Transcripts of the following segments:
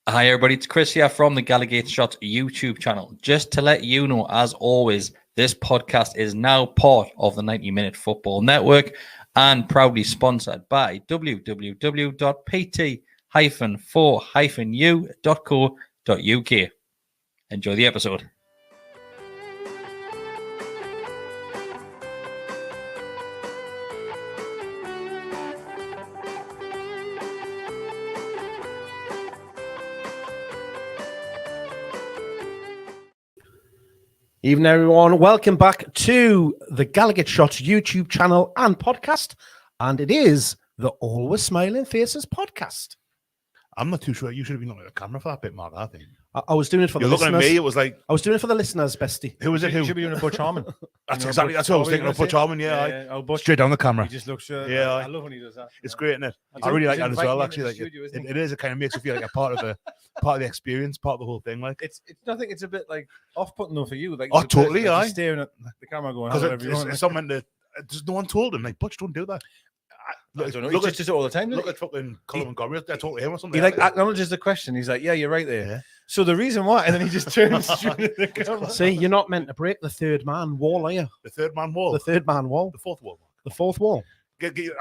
Hi everybody, it's Kris here from the Gallowgateshots YouTube channel. Just to let you know, as always, this podcast is now part of the 90-Minute Football Network and proudly sponsored by www.pt-4-u.co.uk. Enjoy the episode. Evening, everyone. Welcome back to the Gallowgateshots YouTube channel and podcast. And it is the Always Smiling Faces podcast. I'm not too sure. You should have been looking at the camera for that bit, Mark, I think. I was doing it for You're the looking listeners. at me, it was like... I was doing it for the listeners, Besty. Who was it? Who You should be doing a Butch Harmon. That's exactly, that's what I was thinking of, Butch Harmon, Butch, straight down the camera. he just looks... Yeah, I love when he does that. It's great, isn't it? I I really like he's that as well, inviting actually. you Like, into the studio, isn't he? it is. It kind of makes you feel like a part of the experience, part of the whole thing. Like, It's I think it's a bit like off-putting though for you. Like, Oh, as a person, totally, like, aye. just staring at the camera going, because whatever you want. it's something that no one told him. Like, Butch, don't do that. I don't know. Look He at just does it all the time. look at fucking Colin Montgomery. They're talking to him or something. He like acknowledges the question. He's like, "Yeah, you're right there." Yeah. So the reason why, and then he just turns straight at the camera. See, you're not meant to break the third man wall, are you? The third man wall. The third man wall. The fourth wall. The fourth wall.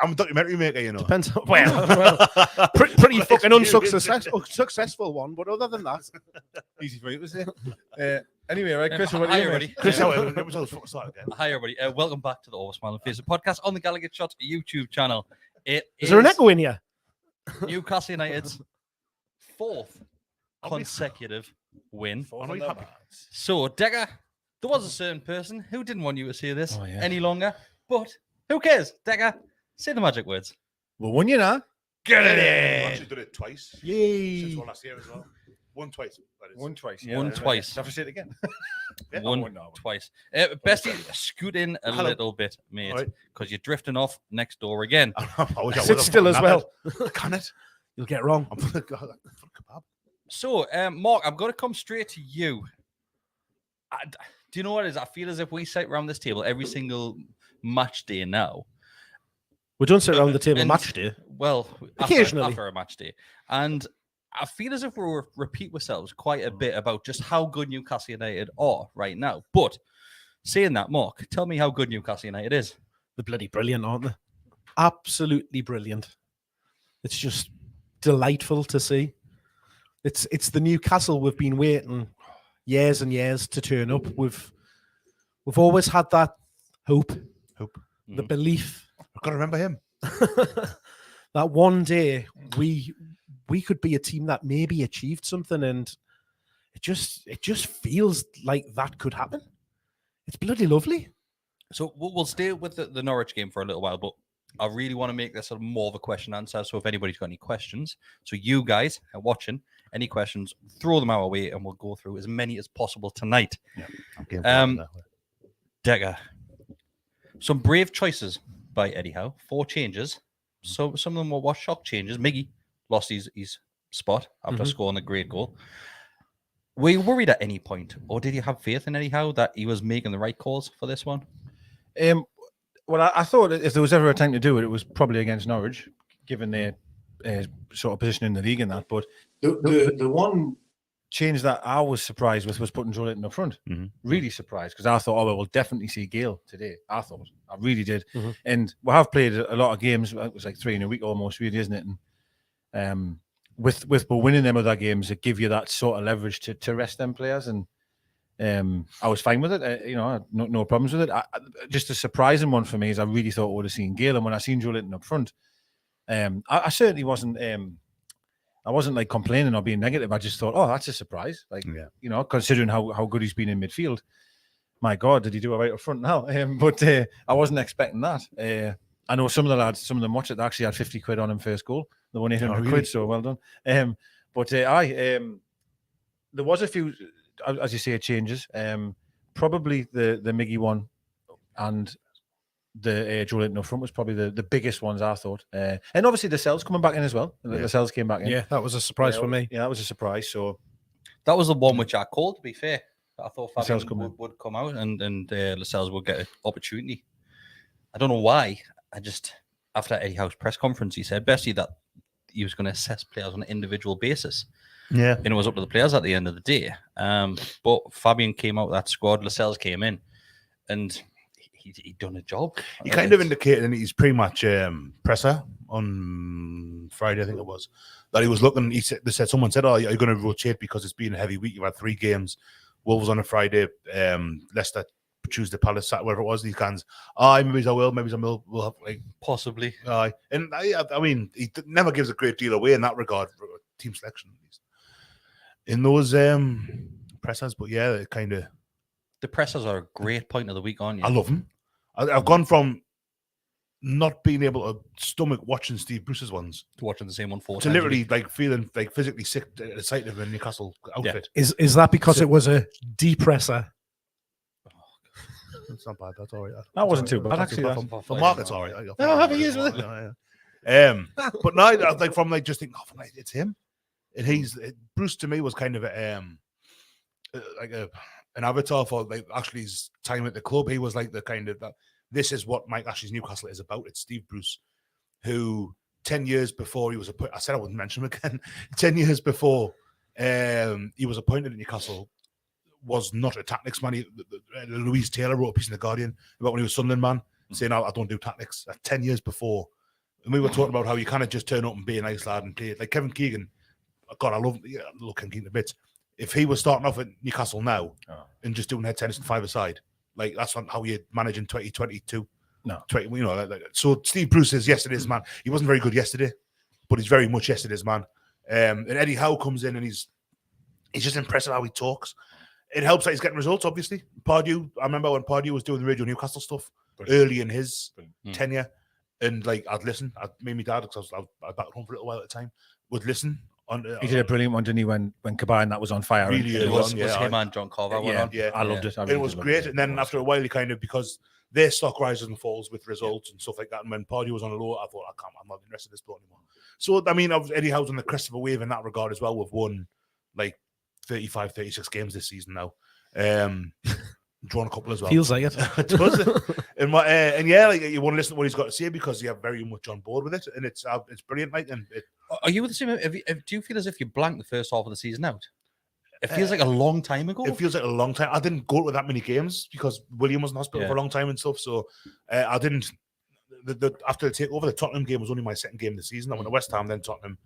I'm a documentary maker, you know. Depends. Well, pretty fucking unsuccessful one. But other than that, Easy for you to say. Anyway, right, Kris, what Hi about you, everybody. mate? Chris, it was all start again. Hi everybody. Welcome back to the Always Smiling Faces podcast on the Gallowgateshots YouTube channel. It is there an echo in here? Newcastle United's fourth consecutive win. So, Deka, there was a certain person who didn't want you to say this Oh, yeah. any longer, but who cares? Deka, say the magic words. Well, won you now. Get it in! Actually did it twice. Yay. Since one last year as well. One twice. That is. Won twice. Won twice. Have to say it again. Yeah. One won now. twice. Besty, scoot in a Hello. little bit, mate, All right. because you're drifting off next door again. Sit still as well. Can it? You'll get wrong. I'm for kebab. So, Mark, I'm going to come straight to you. Do you know what it is? I feel as if we sit around this table every single match day now. We don't sit around the table And- match day. Well, Occasionally. after a match day. And I feel as if we repeat ourselves quite a bit about just how good Newcastle United are right now. But saying that, Mark, tell me how good Newcastle United is. They're bloody brilliant, aren't they? Absolutely brilliant. It's just delightful to see. It's the Newcastle we've been waiting years and years to turn up. We've always had that hope, the belief. I've got to remember him. that one day we could be a team that maybe achieved something, and it just feels like that could happen. It's bloody lovely. So we'll stay with the Norwich game for a little while, but I really want to make this a more of a question answer. So if anybody's got any questions, so you guys are watching, any questions, throw them our way and we'll go through as many as possible tonight. Deka, some brave choices by Eddie Howe, 4 changes. So some of them were shock changes. Miggy lost his spot after scoring a great goal. Were you worried at any point, or did you have faith in Eddie Howe that he was making the right calls for this one? Well, I thought if there was ever a time to do it, it was probably against Norwich, given their sort of position in the league and that. But the one change that I was surprised with was putting Joelinton up front. Really surprised, because I thought, we'll definitely see Gale today. I really did. And we have played a lot of games. It was like 3 in a week almost, really, isn't it? And with winning them other games, it give you that sort of leverage to rest them players. And I was fine with it. No problems with it. Just a surprising one for me is I really thought I would have seen Gale, and when I seen Joelinton up front, I certainly wasn't. I wasn't like complaining or being negative. I just thought, that's a surprise. Like, considering how good he's been in midfield. My God, did he do it right up front now? But I wasn't expecting that. I know some of the lads, some of them watch it, they actually had 50 quid on him first goal. They won 800 quid, so well done. But there was a few, as you say, changes. Probably the Miggy one and the Joelinton up front was probably the biggest ones, I thought. And obviously the Cells coming back in as well. Yeah. The Cells came back in. Yeah, that was a surprise for me. Yeah, that was a surprise. So that was the one which I called, to be fair. I thought Lascelles Fabian would come out and Lascelles would get an opportunity. I don't know why. I just, after Eddie Howe's press conference, he said, Besty, that he was going to assess players on an individual basis. Yeah. And it was up to the players at the end of the day. But Fabian came out with that squad, Lascelles came in, and he'd done a job. He kind of indicated in his pre-match presser on Friday, I think it was, that he was looking. Someone said, "Oh, are you going to rotate because it's been a heavy week? You've had 3 games. Wolves on a Friday, Leicester Tuesday, Palace, Saturday, whatever it was. These cans. Maybe I will. Maybe I will. We'll have possibly. And I mean, he never gives a great deal away in that regard for team selection, at least in those pressers. But yeah, it kind of. The pressers are a great point of the week, aren't you? I love them. I've gone from not being able to stomach watching Steve Bruce's ones to watching the same one 4 to times literally like feeling like physically sick at the sight of a Newcastle outfit. Is that because it was a depresser? It's not bad. That's all right. That wasn't too bad, actually. For Mark, it's all right. No, have a use with it. But now, like from like just thinking, it's him, and Bruce to me was kind of an avatar for like Ashley's time at the club. He was like the kind of this is what Mike Ashley's Newcastle is about. It's Steve Bruce, who 10 years before he was appointed, I said I wouldn't mention him again. 10 years before he was appointed at Newcastle, was not a tactics man. Louise Taylor wrote a piece in the Guardian about when he was Sunderland man, saying I don't do tactics. 10 years before, and we were talking about how you kind of just turn up and be a nice lad and play like Kevin Keegan. God, I love Kevin Keegan a bit. If he was starting off at Newcastle now and just doing head tennis and 5-a-side, like that's not how you manage in 2022. No, 20, so Steve Bruce is yesterday's man. He wasn't very good yesterday, but he's very much yesterday's man. And Eddie Howe comes in and he's just impressive how he talks. It helps that he's getting results, obviously. Pardew, I remember when Pardew was doing the Radio Newcastle stuff early in his tenure, and like I'd listen. Me and my dad, because I was back at home for a little while at the time, would listen. He did a brilliant one, didn't he? When Kabay that was on fire. Really, it was him and John Carver. Yeah, I loved it. It was great. And then after a while, he kind of, because their stock rises and falls with results and stuff like that. And when Pardew was on a low, I thought, I'm not interested in this bloke anymore. So I mean, Eddie Howe's on the crest of a wave in that regard as well. We've won like 35, 36 games this season now. Drawn a couple as well. Feels like it. It does. And yeah, like you want to listen to what he's got to say because you're very much on board with it, and it's brilliant. Like, and are you with the same? Do you feel as if you blanked the first half of the season out? It feels like a long time ago. It feels like a long time. I didn't go to that many games because William was in hospital for a long time and stuff. So I didn't. After the takeover, the Tottenham game was only my second game of the season. I went to West Ham, then Tottenham.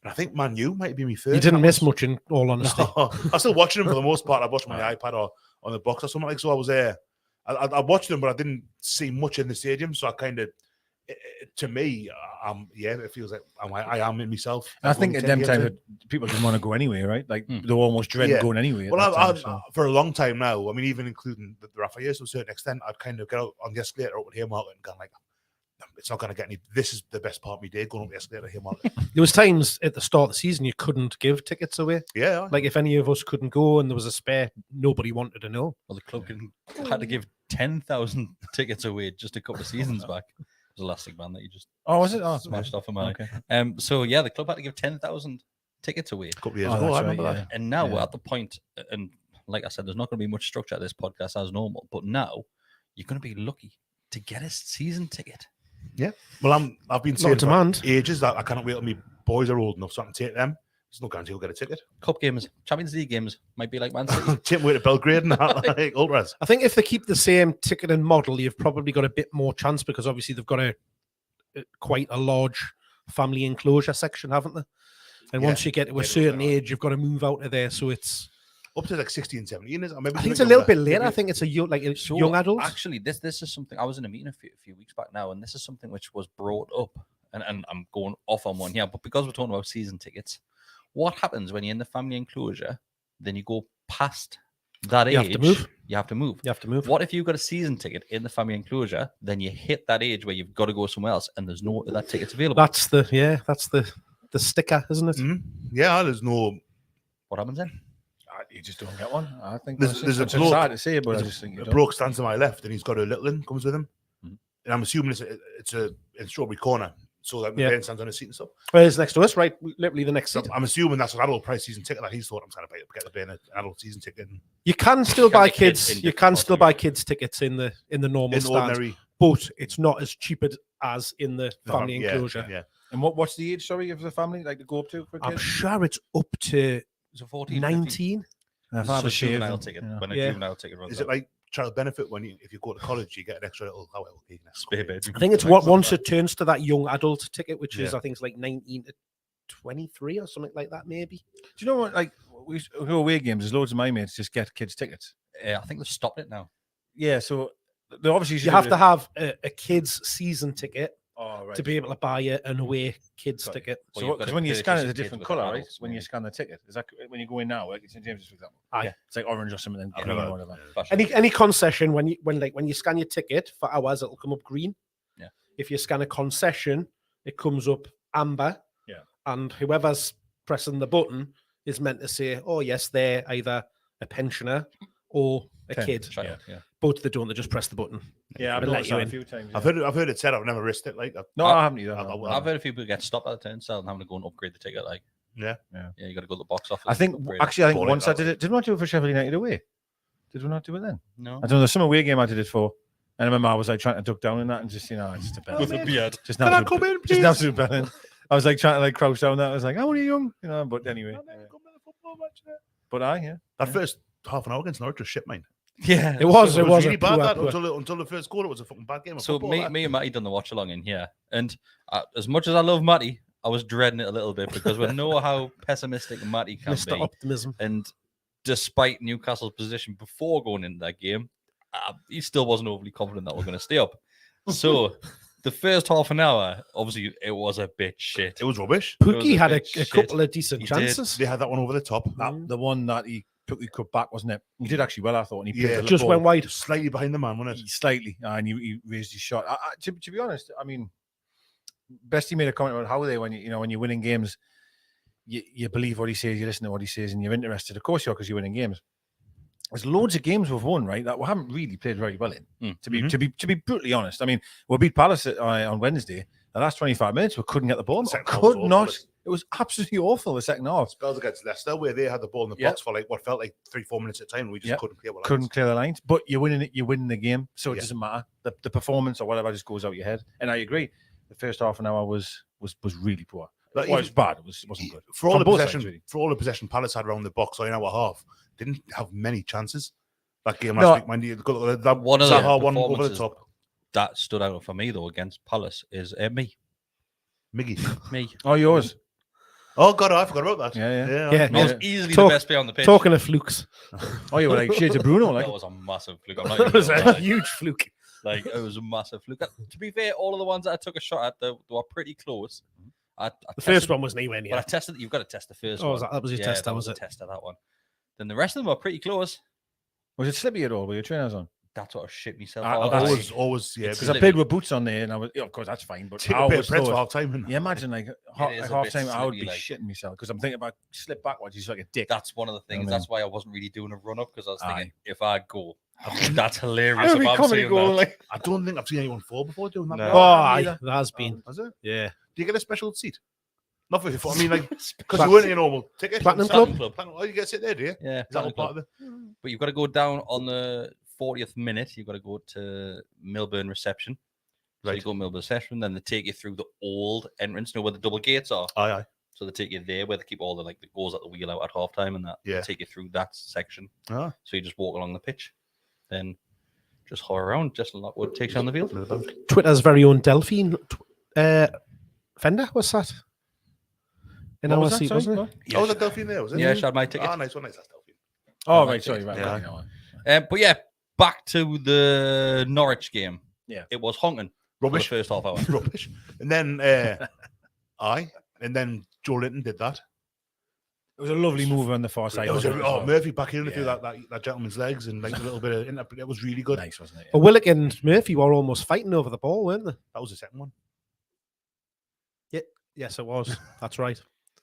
And I think Man U might be my third. You didn't miss much, in all honesty. No, I'm still watching them for the most part. I watched them on the iPad or on the box or something like. So I was there. I watched them, but I didn't see much in the stadium. So I kind of, to me, it feels like I am in myself. I think at them times people didn't want to go anyway, right? Like they were almost dreading going anyway. Well, for a long time now, I mean, even including the Rafa years to a certain extent, I'd kind of get out on the escalator up at Haymarket and gone like, it's not going to get any. This is the best part of my day, going up the escalator here, Mark. There was times at the start of the season you couldn't give tickets away. Yeah. Like if any of us couldn't go and there was a spare, nobody wanted to know. Well, the club had to give 10,000 tickets away just a couple of seasons back. It was Elastic Man that you just was it? smashed off of mine. Okay. So yeah, the club had to give 10,000 tickets away. A couple of years ago, I remember that. And now we're at the point, and like I said, there's not going to be much structure at this podcast as normal, but now you're going to be lucky to get a season ticket. Yeah. Well, I've been saying for ages that I cannot wait till my boys are old enough so I can take them. There's no guarantee we'll get a ticket. Cup games, Champions League games might be like Man City. Take away to Belgrade and that, like Ultras. I think if they keep the same ticketing model, you've probably got a bit more chance because obviously they've got quite a large family enclosure section, haven't they? And once you get to a certain age, you've got to move out of there. So it's up to like 16, 17, is it? I think it's a little bit later. I think it's a young adult. Actually, this is something. I was in a meeting a few weeks back now, and this is something which was brought up. And I'm going off on one here, but because we're talking about season tickets, what happens when you're in the family enclosure? Then you go past that age. You have to move. You have to move. You have to move. What if you've got a season ticket in the family enclosure? Then you hit that age where you've got to go somewhere else, and there's no that ticket's available. That's the sticker, isn't it? Mm-hmm. Yeah, there's no. What happens then? You just don't get one. I think there's a bloke, sad to say, but I just think a bloke stands to my left, and he's got a little one comes with him, and I'm assuming it's in Strawberry Corner, so that the parent stands on a seat and stuff. Well, it's next to us, right? Literally the next seat. I'm assuming that's an adult price season ticket that he's thought I'm trying to get the an adult season ticket. You can still buy kids. You can still buy kids tickets in the normal stand, but it's not as cheap as in the family enclosure. Yeah. And what's the age, sorry, of the family, like, to go up to for I'm kids? sure it's up to It's a 14, 19. And if It's I a have a shave, juvenile then, ticket. you know. When a Yeah. juvenile ticket runs Is it like child benefit when if you go to college, you get an extra little Spare I think it's what once it turns to that young adult ticket, which is Yeah. I think it's like 19 to 23 or something like that, maybe. Do you know what? Like, we go away games. There's loads of my mates just get kids tickets. I think they've stopped it now. Yeah, so they obviously You have to have a kids season ticket Oh, right. to be able to buy an away kids Got it. ticket. Well, So you've got because to when you purchase scan it, your it's a kids different with color, right? adults, When you maybe. scan the ticket, is that when you go in now, like in St James's, for example? Aye. Yeah, it's like orange or something, then I've green never- or whatever. Fashion. Any concession when you scan your ticket for hours, it'll come up green. Yeah. If you scan a concession, it comes up amber. Yeah. And whoever's pressing the button is meant to say, "Oh yes, they're either a pensioner or a 10. kid." Child, yeah. But they don't. They just press the button. Yeah, I've They'll let noticed you that a in. few times. I've yeah. heard it said. I've never risked it. Like, No, I haven't either. I've- no. I've- I've heard a few people get stopped at the turnstile and having to go and upgrade the ticket. Like, yeah. you got to go to the box office. I and think upgrade it. actually, I think Bought it, once I that's did it. Did we not do it for Sheffield United away? Did we not do it then? No. I don't know. There's some away game I did it for, and I remember I was like trying to duck down in that and just just a bell. With a beard. Just Can I an come in, just an please? absolute belling. I was like trying to like crouch down that. I was like, "How are you young?" But anyway. But yeah. That first half an hour against Norwich was shit, mate. Yeah. It was. It was really a bad. poor- That poor- until the first quarter was a fucking bad game. Of So football, that. me and Matty done the watch along in here, and as much as I love Matty, I was dreading it a little bit because we know how pessimistic Matty can Mr. be, Optimism. and despite Newcastle's position before going into that game, he still wasn't overly confident that we're going to stay up. So the first half an hour, obviously, it was a bit shit. It was rubbish. was Pookie a had a bit shit. couple of decent He did. chances. They had that one over the top. The one that he cut back, wasn't it? He did actually well, I thought. And he played Yeah, the Just ball went wide. Slightly behind the man, wasn't it? slightly, and he raised his shot. To be honest, I mean, Besty made a comment about how they when when you're winning games, you believe what he says, you listen to what he says, and you're interested. Of course, you are because you're winning games. There's loads of games we've won, right, that we haven't really played very well in. To be brutally honest, I mean, we beat Palace on Wednesday. The last 25 minutes, we couldn't get the ball. Second half was Could awful. not. It was absolutely awful. The second half. Spells against Leicester, where they had the ball in the Yeah. box for like what felt like 3-4 minutes at a time. And we just Yeah. couldn't clear. Couldn't clear the lines, but you're winning it. You're winning the game, so it Yeah. doesn't matter. The performance or whatever just goes out your head. And I agree. The first half an hour was really poor. Like, Well, it was bad. It wasn't good. For all From the both possession, sides, really. for all the possession Palace had around the box, an hour and a half, didn't have many chances. That game No. last week, mind you, that One of the Zaha one over the performances top. that stood out for me though against Palace is me. Miggy. Oh, yours. Oh God, I forgot about that. Yeah. Yeah. I was Yeah. easily Talk- the best player on the pitch. Talking of flukes. Oh, you were like shades of Bruno, like. That was a massive fluke. I'm not That even was gonna a lie. huge fluke. Like it was a massive fluke. To be fair, all of the ones that I took a shot at, they were pretty close. I The first one wasn't anywhere but near. I tested. You've got to test the first Oh, one. was that was your Yeah, test? that That was a it. test of that one. Then the rest of them were pretty close. Was it slippy at all? Were your trainers on? That's what I shit myself. I- out. I- Always, yeah. It's Because I Slippy. played with boots on there, and I was, of course, that's fine. But Take I a bit was of bread for thought, half time. yeah, imagine like is a half bit time, I would slippy, be like. shitting myself because I'm thinking about slip backwards. He's like a dick. That's one of the things. mean- That's why I wasn't really doing a run up because I was thinking Aye. if I go, that's hilarious. Every If I'm comedy seeing goal, that. like I don't think I've seen anyone fall before doing that. No. Oh, aye, neither. that has been. Has it? Yeah. Do you get a special seat? Not for your foot. I mean, like, because Plat- you weren't your normal ticket. Platinum Platinum Club? Platinum- Oh, you get to sit there, do you? Is Yeah, that all Platinum part Club. of it? But you've got to go down on the 40th minute. You've got to go to Milburn reception. So you Right. go to Milburn reception, then they take you through the old entrance, where the double gates are. Aye, aye. So they take you there where they keep all the like the goals at the wheel out at half time and that. Yeah. They take you through that section. Ah. So you just walk along the pitch, then just hover around, just like what takes you on the field. Twitter's very own Delphine Fender. What's that? In What our was that, seat, sorry? wasn't it? What? Oh, was that Delphine there, was it? Yeah, she had my ticket. Ah, nice one, nice. That's Delphine. Oh, my right, sorry, ticket. right. Yeah. Okay, But yeah, back to the Norwich game. Yeah. It was honking for the Rubbish. first half hour. Rubbish. And then, and then Joelinton did that. It was a lovely move on the far side. It was wasn't it, as well? Murphy back in through Yeah. that gentleman's legs and like a little bit of it was really good. Nice, wasn't it? But Willock and Murphy were almost fighting over the ball, weren't they? That was the second one. Yes, it was. That's right.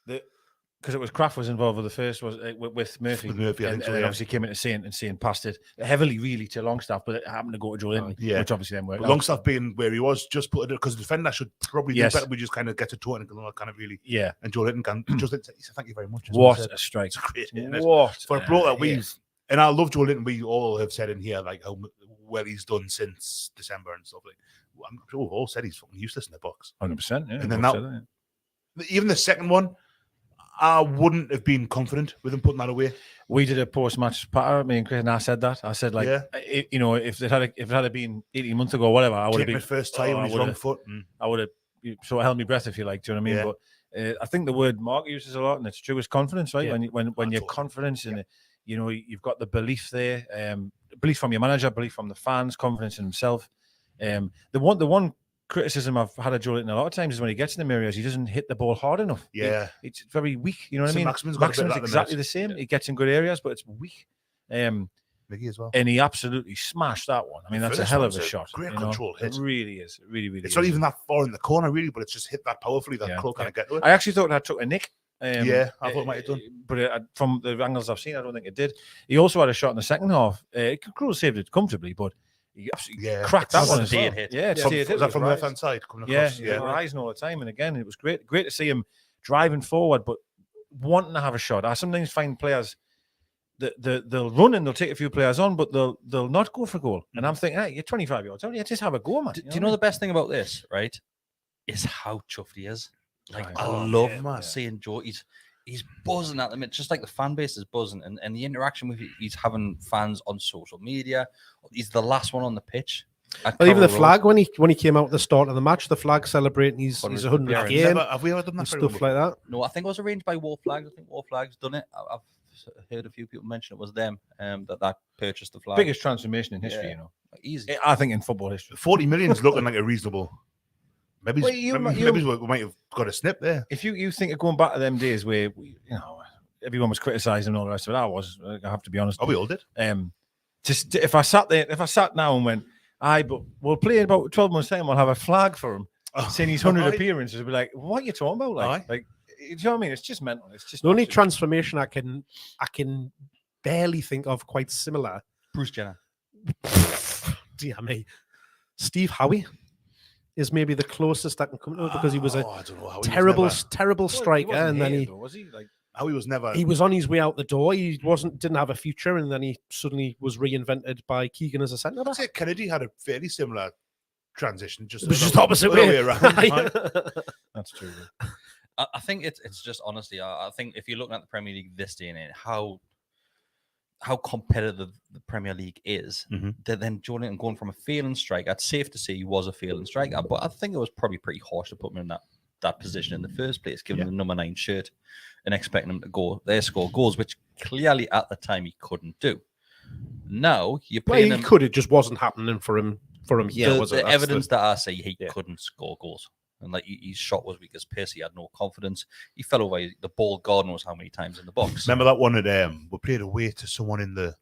Because it was Kraft was involved with the first, was with Murphy. With Murphy, I and, think so, and then yeah. obviously came into Saint and Saint passed it heavily, really, to Longstaff, but it happened to go to Joelinton, Yeah. which obviously then worked out. Longstaff being where he was, just put it because the defender should probably Yes. do better. We just kind of get to toe and kind of really. Yeah. And Joelinton can just he said, thank you very much. What That's a strike. It's great. Isn't it? What For a bloke that yeah. and I love Joelinton, we all have said in here like how well he's done since December and stuff. Like, I'm sure we've all said he's fucking useless in the box. 100%. Yeah, And then we've that- said yeah. Even the second one, I wouldn't have been confident with him putting that away. We did a post-match patter, me and Chris, and I said that. I said, like, Yeah. you know, if it had been 18 months ago or whatever, I would have Taking been it first time on his wrong foot. And I would have sort of held my breath, if you like. Do you know what I mean? Yeah. But I think the word Mark uses a lot, and it's true. Is confidence, right? Yeah. When you're Totally. confident, and you know you've got the belief there, belief from your manager, belief from the fans, confidence in himself. The one criticism I've had of Joelinton a lot of times is when he gets in the areas, he doesn't hit the ball hard enough. Yeah. It's very weak. You know what I So mean? Maximin's got a bit of Maximin's that in the exactly minute. the same. He gets in good areas, but it's weak. Mickey as well. And he absolutely smashed that one. I mean, The that's a first hell of one's a a shot. great you know? control hit. It really is. It really, really It's is. not even that far in the corner, really, but it's just hit that powerfully that Yeah. Crow can't get to it. I actually thought that took a nick. Yeah, I thought it might have done. But from the angles I've seen, I don't think it did. He also had a shot in the second half. Crow saved it comfortably, but he absolutely Yeah. cracked that It's one a as well. dead hit. Yeah, it's From, a dead hit. was that It from the was left hand side coming Yeah, across? yeah, rising all the time. And again, it was great to see him driving forward, but wanting to have a shot. I sometimes find players that they'll run and they'll take a few players on, but they'll not go for goal. And I'm thinking, hey, you're 25 yards out, you just have a go, man. Do you know the best thing about this, right? Is how chuffed he is. Like, Right. I Oh, love yeah, man. seeing Joe. He's buzzing at them. It's just like the fan base is buzzing, and the interaction with he's having fans on social media. He's the last one on the pitch. at Well, even the Carrow Road. flag when he came out at the start of the match, the flag celebrating his 100th 100th appearance. game Have we ever done that and for stuff like that. No, I think it was arranged by War Flags. I think War Flags done it. I've heard a few people mention it was them that purchased the flag. biggest transformation in history, Yeah. you know. Easy. I think in football history. 40 million's looking like a reasonable. Maybe, Well, maybe we might have got a snip there. If you think of going back to them days where you know everyone was criticising and all the rest of it, I have to be honest. Oh, we all did. Just if I sat now and went, aye, but we'll play in about 12 months' time, we'll have a flag for him saying he's 100 Aye. appearances. I'd be like, what are you talking about? Aye. Like, you know what I mean? It's just mental. It's just The only absolute- transformation I can barely think of quite similar. Bruce Jenner. Dear me, Steve Howe is maybe the closest I can come to it because he was a I don't know how terrible He Well, striker, wasn't and then here, he though, was he? Like, how he was never. he was on his way out the door. He didn't have a future, and then he suddenly was reinvented by Keegan as a centre I'd back. say Kennedy had a fairly similar transition. It was just opposite way. around. Aye. that's true. I think it's just honestly. I think if you're looking at the Premier League this day and age, how competitive the Premier League is, Mhm. that then Joelinton going from a failing striker, it's safe to say he was a failing striker, but I think it was probably pretty harsh to put him in that position in the first place, giving him the number 9 shirt and expecting him to go there, score goals, which clearly at the time he couldn't do. Now you're Well, playing he him. could. It just wasn't happening for him here. the Was it? the That's evidence that I say he Yeah. couldn't score goals. And like his shot was weak as piss. He had no confidence. He fell away the ball. God knows how many times in the box. Remember that one at we played away to someone in the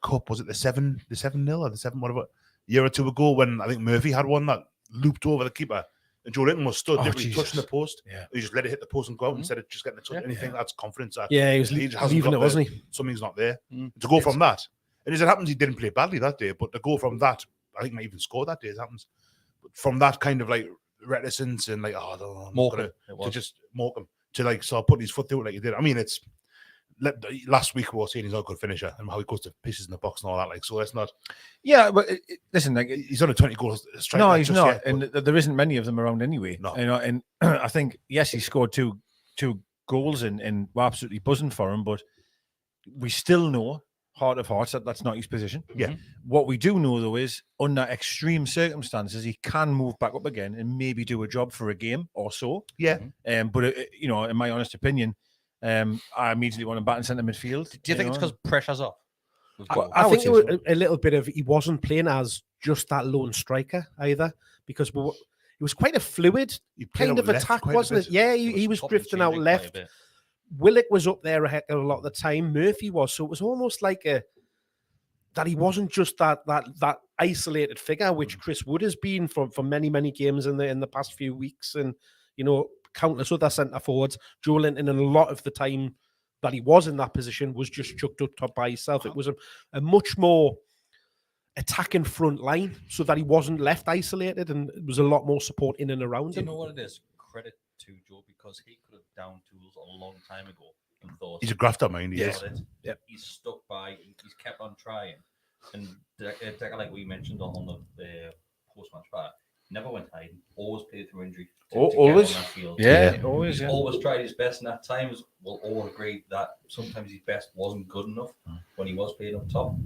cup? Was it the 7-0 or the 7 whatever? A year or two ago when I think Murphy had one that looped over the keeper and Joelinton was stood, Oh, literally Jesus. touching the post. Yeah. He just let it hit the post and go out Mhm. instead of just getting a touch. Yeah. And you think that's confidence. That Yeah, he was he hasn't leaving got it, wasn't he? Something's not there. Mm. To go from that, and as it happens, he didn't play badly that day. But to go from that, I think he might even score that day. As it happens, but from that kind of like reticence and like, oh, no, I'm not Morecambe, gonna- it to was. just mock him to like start putting his foot through it like he did. I mean, it's last week we were saying he's not a good finisher and how he goes to pieces in the box and all that. Like, so that's not. Yeah, but listen, like, He's on a 20 goal strike. no, like, he's just not, yet, and but there isn't many of them around anyway. No. You know, and I think yes, he scored two goals, and we're absolutely buzzing for him. But we still know, heart of hearts, that that's not his position. Yeah. What we do know though is, under extreme circumstances, he can move back up again and maybe do a job for a game or so. yeah, But you know, in my honest opinion, I immediately want him back in centre midfield. Do you think it's because pressure's off? with Joe? I would think say it was so. a little bit of he wasn't playing as just that lone striker either, because it was quite a fluid he played kind out of left attack, quite a wasn't it? bit. Yeah, he was chopping drifting out changing quite a left. bit. Willock was up there a heck of a lot of the time. Murphy was, so it was almost like that he wasn't just that isolated figure, which Chris Wood has been for many games in the past few weeks, and you know, countless other centre forwards. Joelinton, and a lot of the time that he was in that position, was just chucked up top by himself. It was a much more attacking front line, so that he wasn't left isolated, and it was a lot more support in and around Do you him. know what it is? Credit to Joe, because he could have down tools a long time ago and thought He's a grafter, mind. He "Got is. it." Yep. He's stuck by. He's kept on trying. And Deka, like we mentioned on the post-match back, never went hiding. Always played through injury. Always. Get on that field. Yeah, always. He's Yeah. always tried his best, and at times we'll all agree that sometimes his best wasn't good enough when he was playing up top.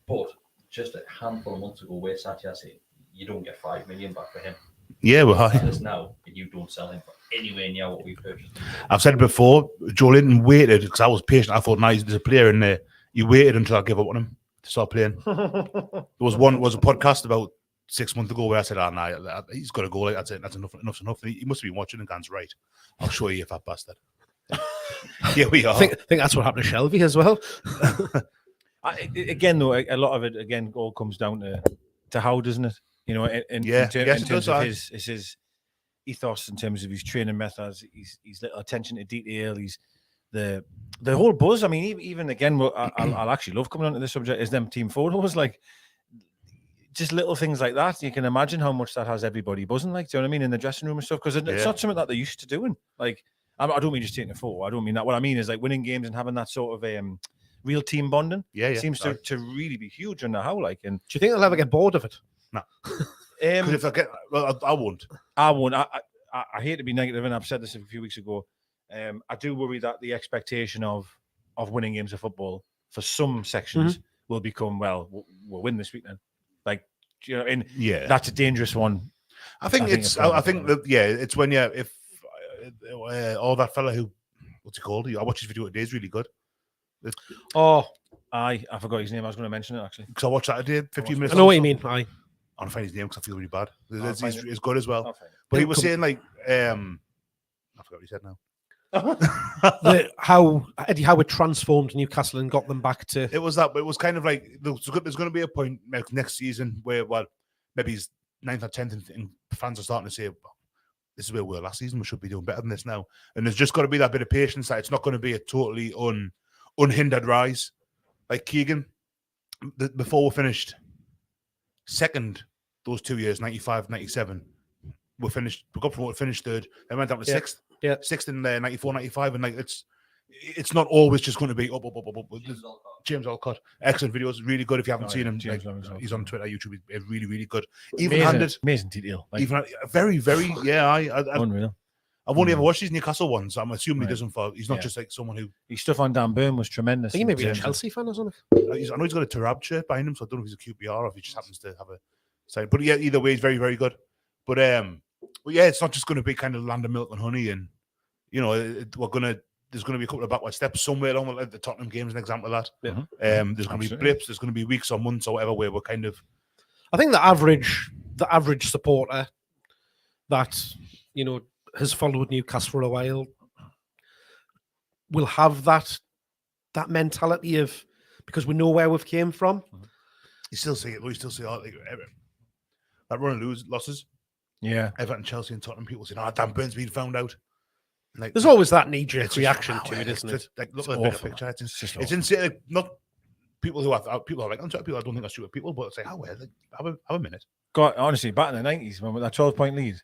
But just a handful of months ago, where Satya said, you don't get 5 million back for him. Yeah, well, This now, and you don't sell him for anywhere near what we purchased him for. I've said it before. Joelinton waited because I was patient. I thought, nice, there's a player in there. He waited until I gave up on him to start playing. There was a podcast about 6 months ago where I said, "Oh, nah, he's got to go. Like, that's it. That's enough. Enough's enough." He must have been watching and gone, right. I'll show you, fat bastard. Here we are. I think that's what happened to Shelby as well. Again, though, a lot of it again all comes down to how, doesn't it? You know, in terms of his ethos, in terms of his training methods, his little attention to detail, he's the whole buzz. I mean, even again, I'll actually love coming onto the subject is them team photos, like just little things like that. You can imagine how much that has everybody buzzing, like, do you know what I mean, in the dressing room and stuff, because it's not something that they're used to doing. Like, I don't mean just taking a photo. I don't mean that. What I mean is like winning games and having that sort of real team bonding. Seems to really be huge on the how. Like, and do you think they'll ever get bored of it? No. Because if I get, well, I won't. I won't. I hate to be negative, and I've said this a few weeks ago. I do worry that the expectation of winning games of football for some sections will become, well, we'll win this week then. Like, you know, and that's a dangerous one. I think it's when if that fella who, what's he called? I watched his video today. He's really good. I forgot his name. I was going to mention it actually because I watched that today. 15 minutes. I know what you mean. I'll find his name because I feel really bad. He's good as well. But he was saying like, I forgot what he said now. How Eddie Howe transformed Newcastle and got them back to. It was kind of like there's going to be a point next season where maybe he's 9th or 10th and fans are starting to say, well, this is where we were last season. We should be doing better than this now. And there's just got to be that bit of patience that it's not going to be a totally unhindered rise. Like Keegan, before we finished second those 2 years, 95, 97, we got promoted, finished third, then went down to sixth. Yeah. Sixth in 94, 95, and like it's not always just going to be up. James Alcott, excellent videos, really good. If you haven't seen him, he's on Twitter, YouTube, he's really, really good. Even-handed, amazing detail. Like, even very, very, unreal. I've only ever watched these Newcastle ones. So I'm assuming he doesn't fall. He's not just like someone who. His stuff on Dan Burn was tremendous. I think he may be a Chelsea fan or something. I know he's got a Tarab shirt behind him, so I don't know if he's a QPR or if he just happens to have a sign. But yeah, either way, he's very, very good. But it's not just going to be kind of land of milk and honey, and you know, there's going to be a couple of backward steps somewhere along the Tottenham game's an example of that. Yeah. There's going to be blips. There's going to be weeks or months or whatever where we're kind of. I think the average supporter that has followed Newcastle for a while will have that mentality of, because we know where we've came from. You still see it. We still see that run of losses. Yeah, Everton, Chelsea, and Tottenham. People saying, Dan Burn's been found out. Like, there's always that knee-jerk reaction to it, isn't it? Like, look at the bigger picture. It's insane. Like, not people who are like, I'm sorry, people I don't think are stupid people, but it's like, have a minute. God, honestly, back in the 90s when with that 12-point lead,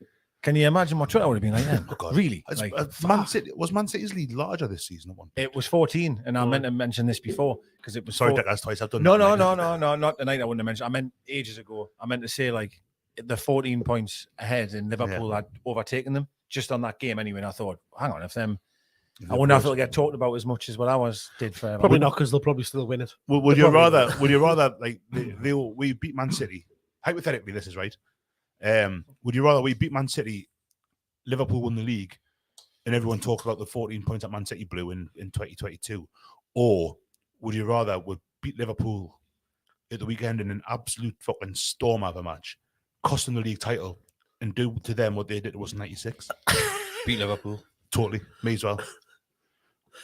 can you imagine what Twitter would have been like then? Oh God. Really? Like, was Man City's lead larger this season at one point? It was 14, and I meant to mention this before because it was. Sorry, that's twice I've done. No, not the night I wouldn't have mentioned. I meant ages ago. I meant to say like the 14 points ahead in Liverpool had overtaken them just on that game anyway. And I thought, hang on, if them. I wonder if it'll get talked about as much as what ours did forever. Probably not, because they'll probably still win it. Would you rather like we beat Man City? Hypothetically, this is right. Would you rather we beat Man City, Liverpool won the league, and everyone talks about the 14 points that Man City blew in 2022, or would you rather we beat Liverpool at the weekend in an absolute fucking storm of a match, cost them the league title, and do to them what they did to us in '96? Beat Liverpool. Totally, me as well.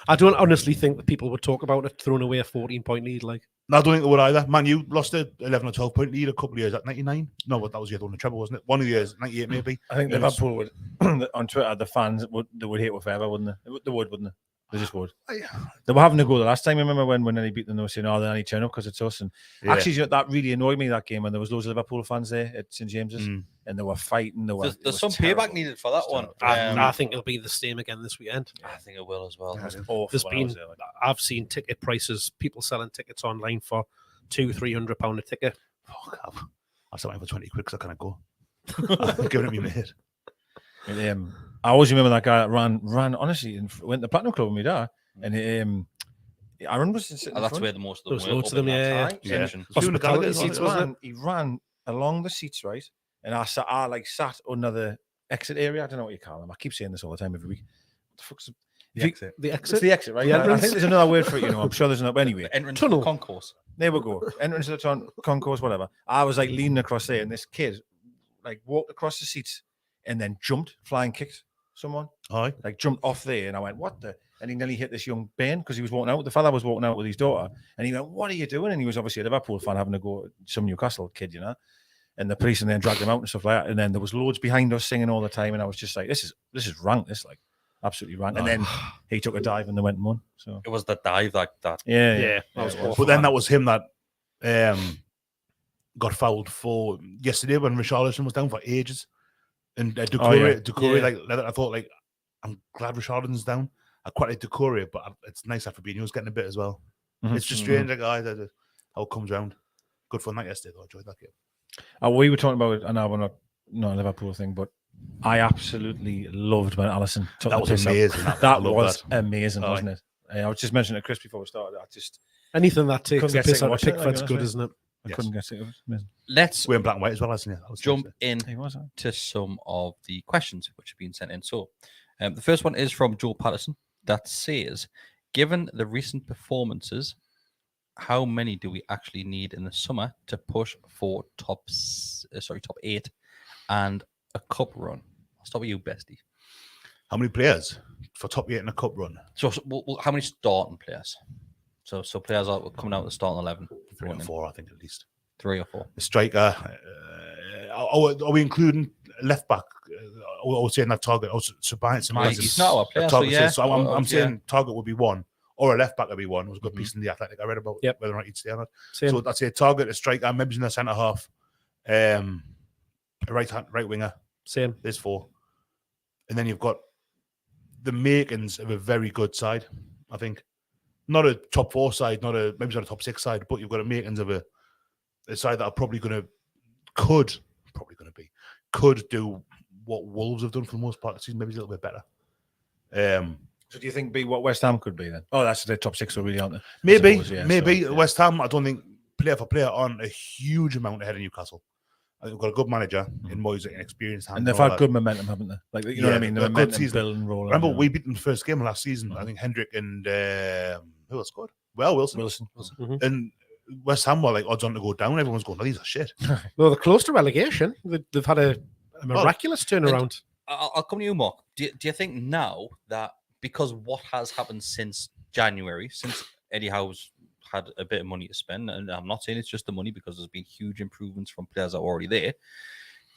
I don't honestly think that people would talk about it throwing away a 14-point lead. Like, no, I don't think they would either. Man, you lost a 11 or 12-point lead a couple of years at 99. No, but that was the other one, the treble, wasn't it? One of the years, 98 maybe. I think Liverpool would on Twitter. The fans would hate with forever, wouldn't they? They would, wouldn't they? They just would. They were having to go the last time. Remember when they beat them? They were saying, "Oh, they only turn up because it's us." And actually, that really annoyed me that game when there was loads of Liverpool fans there at St James's, and they were fighting. There's some payback needed for that one. I think it'll be the same again this weekend. I think it will as well. I've seen ticket prices, people selling tickets online for £200-300 a ticket. Fuck up. I sent mine for 20 quid because I can't go. I'm giving it me mate. And, I always remember that guy that ran honestly, and went to the Platinum Club with me dad. And Aaron was sitting in that's front. where the most of There them was were. loads up of them, in that yeah, side yeah. section. Hospitality Gallowgateshots, seats, wasn't it? He ran along the seats, right? And I sat under the exit area. I don't know what you call them. I keep saying this all the time every week. What the fuck's The exit. The It's exit. the exit, right? The I entrance. think there's another word for it, I'm sure there's another. Anyway, Entrance Tunnel. to the concourse. there we go. Entrance to the concourse, whatever. I was like leaning across there, and this kid like walked across the seats and then jumped, flying kicked someone, Aye. like jumped off there. And I went, what the? And he nearly hit this young Ben because he was walking out. The fella was walking out with his daughter. And he went, what are you doing? And he was obviously a Liverpool fan having to go, some Newcastle kid, And the police and then dragged him out and stuff like that. And then there was loads behind us singing all the time. And I was just like, this is rank. This like absolutely rank. And then he took a dive and they went and won. So It was the dive that yeah. That was Yeah. awful. But then that was him that got fouled for yesterday when Richarlison was down for ages. And Decore, like I thought, like I'm glad Richarlison's down. I quite like Decore, but it's nice that Fabinho's getting a bit as well. Mhm. It's just strange, like how it comes round. Good fun that yesterday, though. I enjoyed that game. We were talking about, and we're not a Liverpool thing, but I absolutely loved when Alisson took That the was piss out. amazing. I That love was that. amazing, Aye. wasn't it? I was just mentioning to Chris before we started. Anything that takes Couldn't the get piss sick of out of watching it, Pickford's like, good, honestly. isn't it? I Yes. couldn't get it. It was amazing. let's We're in black and white as well, isn't it? jump in He was. to some of the questions which have been sent in. So, the first one is from Joe Patterson that says, given the recent performances, how many do we actually need in the summer to push for top 8 and a cup run? I'll start with you, Besty. How many players for top 8 in a cup run? So, how many starting players? So players are coming out of the starting 11. 3 or 4, I think, at least. 3 or 4. The striker. Are we including left back? I was saying that target. He's not our player, so yeah. So I'm saying target would be 1, or a left back would be 1. It was a good piece in the Athletic I read about whether or not he'd stay on it. Same. So I'd say target, a striker, maybe in the centre half, a right winger. Same. There's 4, and then you've got the makings of a very good side. I think not a top 4 side, maybe not a top 6 side, but you've got a makings of a side that are probably could do what Wolves have done for the most part of the season, maybe a little bit better. So do you think be what West Ham could be then? Oh, that's the top 6 already, aren't they? Maybe, Suppose, yeah. West Ham. I don't think player for player aren't a huge amount ahead of Newcastle. I think we've got a good manager in Moyes, an experienced hand, And they've all had that. good momentum, haven't they? Like you know what I mean? The a good momentum season. building, rolling. Remember, we beat them the first game last season. I think Hendrick and who else scored? Well, Wilson. Mhm. And West Ham were like odds on to go down. Everyone's going, oh, these are shit. Well, they're close to relegation. They've had a miraculous turnaround. I'll come to you, Mark. Do you think now that because what has happened since January, since Eddie Howe's had a bit of money to spend, and I'm not saying it's just the money because there's been huge improvements from players that are already there. Do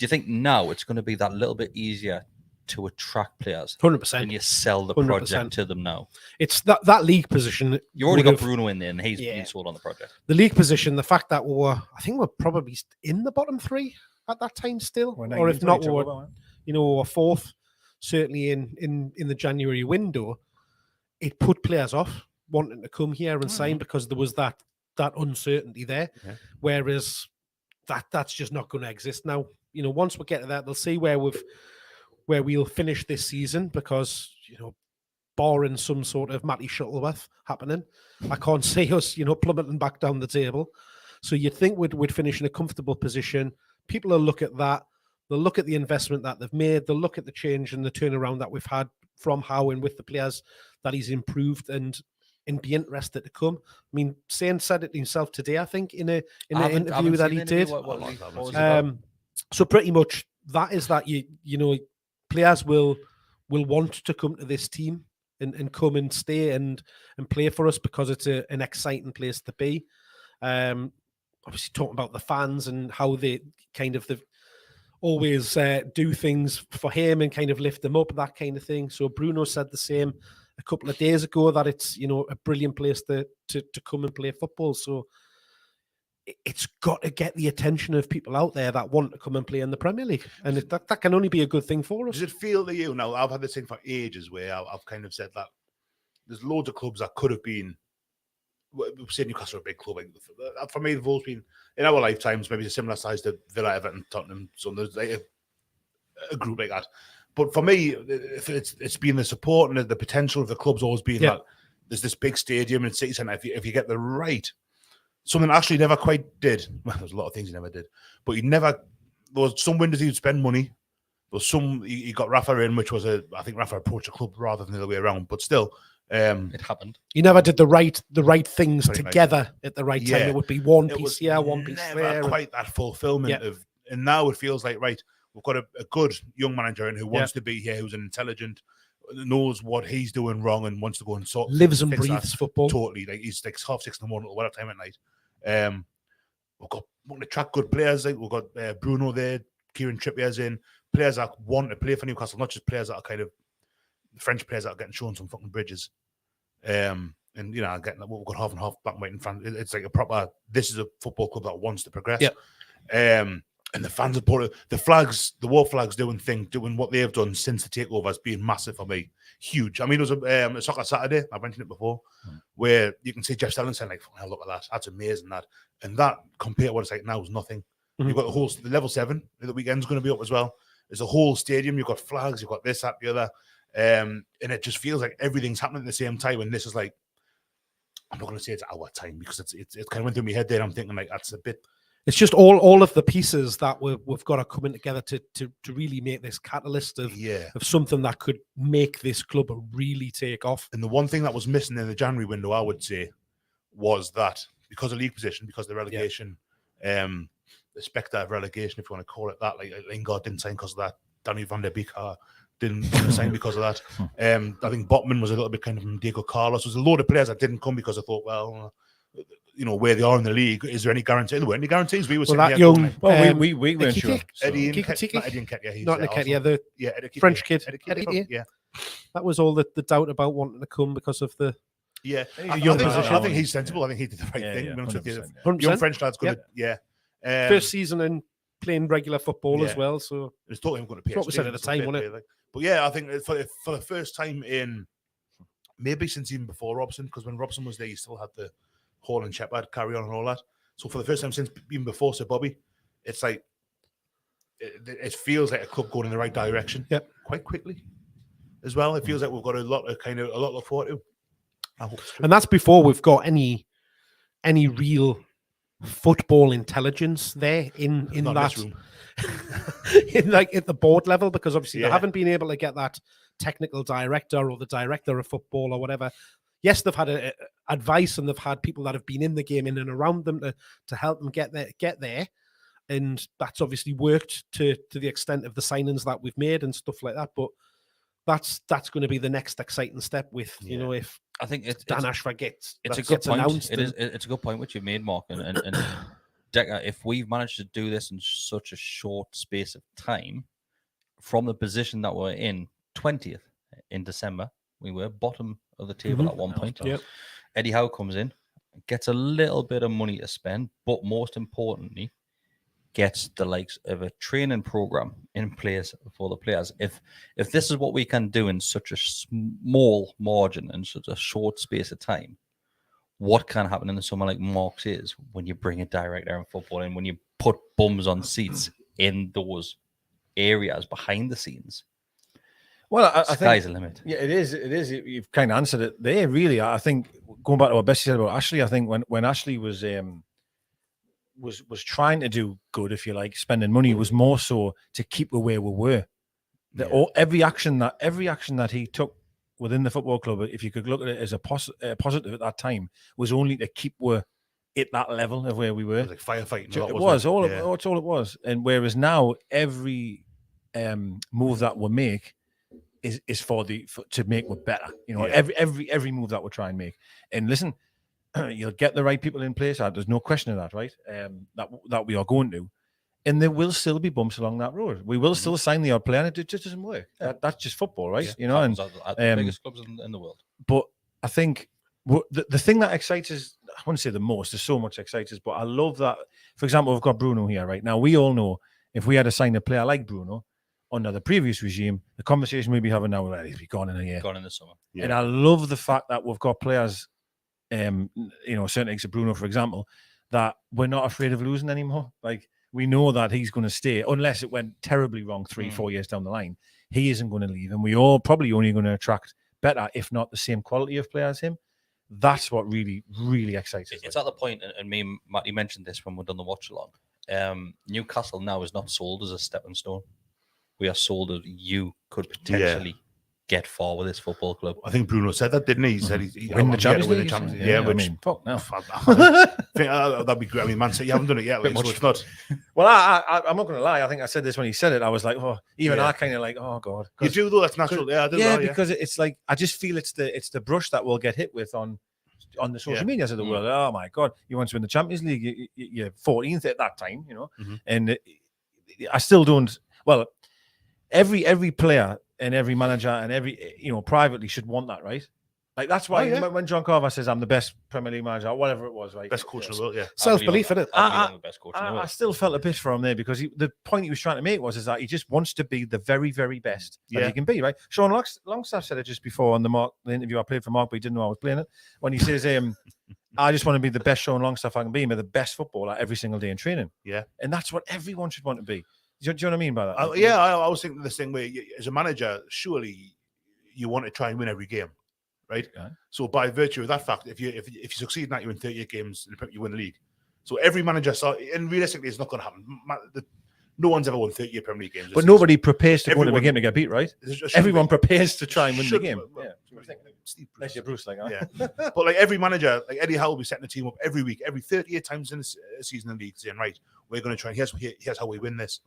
you think now it's going to be that little bit easier to attract players 100%. when you sell the 100%. project to them now? It's that league position. You already would got have- Bruno in there, and he's Yeah. been sold on the project. the league position, the fact that I think we're probably in the bottom 3 at that time still, or if not, we're 4th, certainly in the January window. It put players off wanting to come here and sign because there was that uncertainty there. Yeah. Whereas that's just not going to exist now. Once we get to that, they'll see where we'll finish this season because barring some sort of Matty Shuttleworth happening, I can't see us plummeting back down the table. So you'd think we'd finish in a comfortable position. People will look at that. They'll look at the investment that they've made. They'll look at the change and the turnaround that we've had from Howe and with the players that he's improved and be interested to come. I mean, Sain said it himself today, I think, in an interview that he did. So pretty much that is that players will want to come to this team and come and stay and play for us because it's an exciting place to be. Obviously talking about the fans and how they they've always do things for him and kind of lift them up, that kind of thing. So Bruno said the same a couple of days ago that it's a brilliant place to come and play football. So it's got to get the attention of people out there that want to come and play in the Premier League, and that can only be a good thing for us. Does it feel to you now? I've had this thing for ages where I've kind of said that there's loads of clubs that could have been we say Newcastle are a big club. Like, for me, they've always been in our lifetimes maybe a similar size to Villa, Everton, Tottenham. So there's like a group like that. But for me, it's been the support and the potential of the club's always been that there's this big stadium in City Centre. If you get the right, something actually never quite did. Well, there's a lot of things he never did, but he never. There was some windows he'd spend money. There was some he got Rafa in, which was I think Rafa approached the club rather than the other way around. But still, it happened. He never did the right things Pretty together at the right time. Yeah. It would be one it piece was here, one piece never there. quite that fulfillment of. And now it feels like right. We've got a good young manager in who wants to be here, who's an intelligent, knows what he's doing wrong, and wants to go and sort. Lives and fix that breathes football. Totally, like he's like 6:30 in the morning or whatever time at night. We've got want to attract good players. Like we've got Bruno there, Kieran Trippier's in, players that want to play for Newcastle, not just players that are kind of French players that are getting shown some fucking bridges. And you know, getting we've got half and half, black and white in front. It's like a proper. This is a football club that wants to progress. Yeah. And the fans have put the flags, the war flags doing what they've done since the takeover has been massive for me. Huge. I mean, it was a Soccer Saturday, I've mentioned it before, where you can see Jeff Stelling saying, like, oh, look at that. That's amazing, that. And that, compared to what it's like now, is nothing. You've got the level 7, the weekend's going to be up as well. There's a whole stadium, you've got flags, you've got this, that, the other. And it just feels like everything's happening at the same time. And this is like, I'm not going to say it's our time because it kind of went through my head there. I'm thinking, like, that's a bit. It's just all of the pieces that we've got to come in together to really make this catalyst of something that could make this club really take off. And the one thing that was missing in the January window, I would say, was that because of league position, because of the relegation, the spectre of relegation, if you want to call it that, like Lingard didn't sign because of that. Danny van der Beek didn't sign because of that. I think Botman was a little bit kind of Diego Carlos. There was a load of players that didn't come because I thought, well, you know, where they are in the league, is there any guarantee? There weren't any guarantees. We were that young. like, well, we weren't sure. Eddie Nketiah, not Nketiah, the French kid. Yeah, that was all the doubt about wanting to come because of the. Yeah, I think he's sensible. I think he did the right thing. Yeah, 100%. Young French lad's good. First season and playing regular football as well. So it's totally going to PSG. What we said at the time, wasn't it? But yeah, I think for the first time in maybe since even before Robson, because when Robson was there, you still had the Hall and Shepherd carry on and all that. So for the first time since even before Sir Bobby, it's like it feels like a club going in the right direction. Quite quickly as well. It feels like we've got a lot to look forward to. I hope it's true. And that's before we've got any real football intelligence there in that room. in like at the board level, because obviously they haven't been able to get that technical director or the director of football or whatever. Yes, they've had advice and they've had people that have been in the game in and around them to help them get there. And that's obviously worked to the extent of the signings that we've made and stuff like that. But that's going to be the next exciting step with, you know, if I think Dan Ashford gets a good point. It's a good point which you've made, Mark. And Deka, if we've managed to do this in such a short space of time, from the position that we're in, 20th in December, we were bottom of the table at one point. Eddie Howe comes in, gets a little bit of money to spend, but most importantly, gets the likes of a training program in place for the players. If this is what we can do in such a small margin and such a short space of time, what can happen in the summer, like Mark says, when you bring a director in football and when you put bums on seats in those areas behind the scenes? Well, I think sky's the limit. Yeah, it is. It is. You've kind of answered it there. Really, I think going back to what Besty said about Ashley, I think when Ashley was trying to do good, if you like, spending money, was more so to keep where we were. Every action that he took within the football club, if you could look at it as a positive at that time, was only to keep we at that level of where we were. It was like firefighting. That's all it was. And whereas now every move that we make is to make it better. You know, every move that we try and make. And listen, you'll get the right people in place. There's no question of that, right? That we are going to. And there will still be bumps along that road. We will still sign the odd player, and it just doesn't work. That's just football, right? You know, and at the biggest clubs in the world. But I think the thing that excites us, I wouldn't say the most, there's so much excites us, but I love that. For example, we've got Bruno here right now. We all know if we had to sign a player like Bruno under the previous regime, the conversation we'd be having now, he'd be gone in a year. Gone in the summer. And I love the fact that we've got players certain things of Bruno, for example, that we're not afraid of losing anymore. Like, we know that he's going to stay unless it went terribly wrong 3-4 years down the line. He isn't going to leave, and we all probably only going to attract better, if not the same quality of player as him. That's what really, really excites us. It's at the point, and me and Matty mentioned this when we're done the watch along. Newcastle now is not sold as a stepping stone. We are sold as you could potentially get far with this football club. I think Bruno said that, didn't he? He said he Win the Champions win League. the Champions League. Yeah, which, I mean, fuck no. I think that'd be great. I mean, Man City, you haven't done it yet. Like, so it's not. Well, I'm not going to lie. I think I said this when he said it. I was like, oh, I kind of like, oh God. You do though. That's natural. Yeah, I do know, because it's like, I just feel it's the brush that we'll get hit with on the social medias of the world. Oh my God, you want to win the Champions League? You're 14th at that time, and I still don't. Well, every player and every manager and every privately should want that, right? Like, that's why when John Carver says I'm the best Premier League manager, or whatever it was, right? Best coach in the world, Self-belief in it. I still felt a bit for him there, because the point he was trying to make is that he just wants to be the very, very best that he can be, right? Sean Longstaff said it just before on the interview I played for Mark, but he didn't know I was playing it. When he says, I just want to be the best Sean Longstaff I can be, and be the best footballer every single day in training. Yeah. And that's what everyone should want to be. Do you know what I mean by that? I was thinking the same way. As a manager, surely you want to try and win every game, right? Okay. So by virtue of that fact, if you succeed in that, you win 38 games, you win the league. So every manager and realistically, it's not going to happen. No one's ever won 38 Premier League games. But nobody prepares to go into a game to get beat, right? Everyone prepares to try and win the game. Unless you're Bruce, but like every manager, like Eddie Howe will be setting the team up every week, every 38 times in a season in the league, saying, right, we're going to try. Here's how we win this.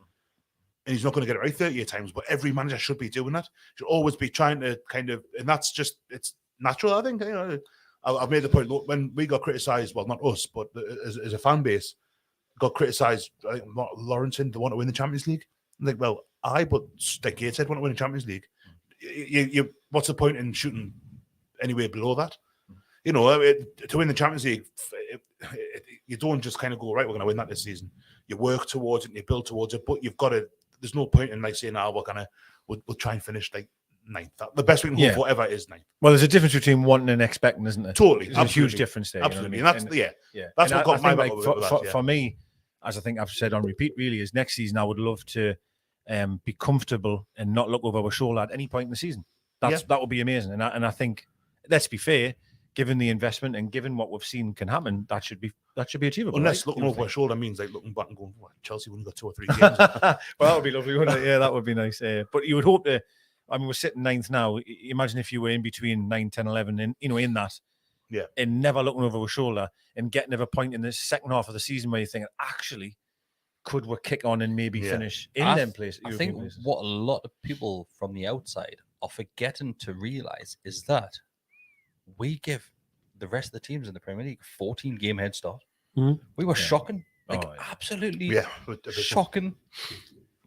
And he's not going to get it right 38 times, but every manager should be doing that. Should always be trying to kind of, and that's just, it's natural, I think. I've made the point, look, when we got criticised, well, not us, but as a fan base, got criticised, I think Lawrenson, they want to win the Champions League. I'm like, well, but like Gates said, want to win the Champions League. You what's the point in shooting anywhere below that? To win the Champions League, you don't just kind of go, right, we're going to win that this season. You work towards it and you build towards it, but you've got to, there's no point in like saying, we'll try and finish like ninth. The best we can hope for ever is ninth. Well, there's a difference between wanting and expecting, isn't there? Totally. There's a huge difference there. Absolutely. You know what I mean? And that's what got my back for me, as I think I've said on repeat, really, is next season I would love to be comfortable and not look over our shoulder at any point in the season. That would be amazing. And I think, let's be fair, given the investment and given what we've seen can happen, that should be achievable. Unless looking over our shoulder means like looking back and going, Chelsea only got 2 or 3 games. Well, that would be lovely, wouldn't it? Yeah, that would be nice. But you would hope to. I mean, we're sitting 9th now. Imagine if you were in between 9, 10, 11, and in that, and never looking over our shoulder and getting a point in the second half of the season where you think, actually, could we kick on and maybe finish in them places? I think what a lot of people from the outside are forgetting to realise is that we give the rest of the teams in the Premier League 14-game head start. We were shocking. Absolutely shocking.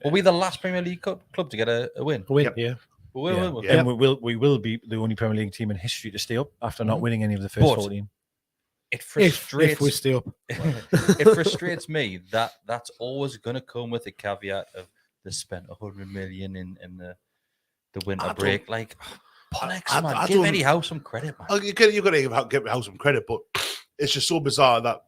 Were we the last Premier League club to get a win? And we will be the only Premier League team in history to stay up after not winning any of the first 14. It frustrates if we stay up. It frustrates me that that's always going to come with a caveat of they spent 100 million in the winter break. Like, bollocks, man. Give Eddie Howe some credit, man. You've got to give Howe some credit, but it's just so bizarre that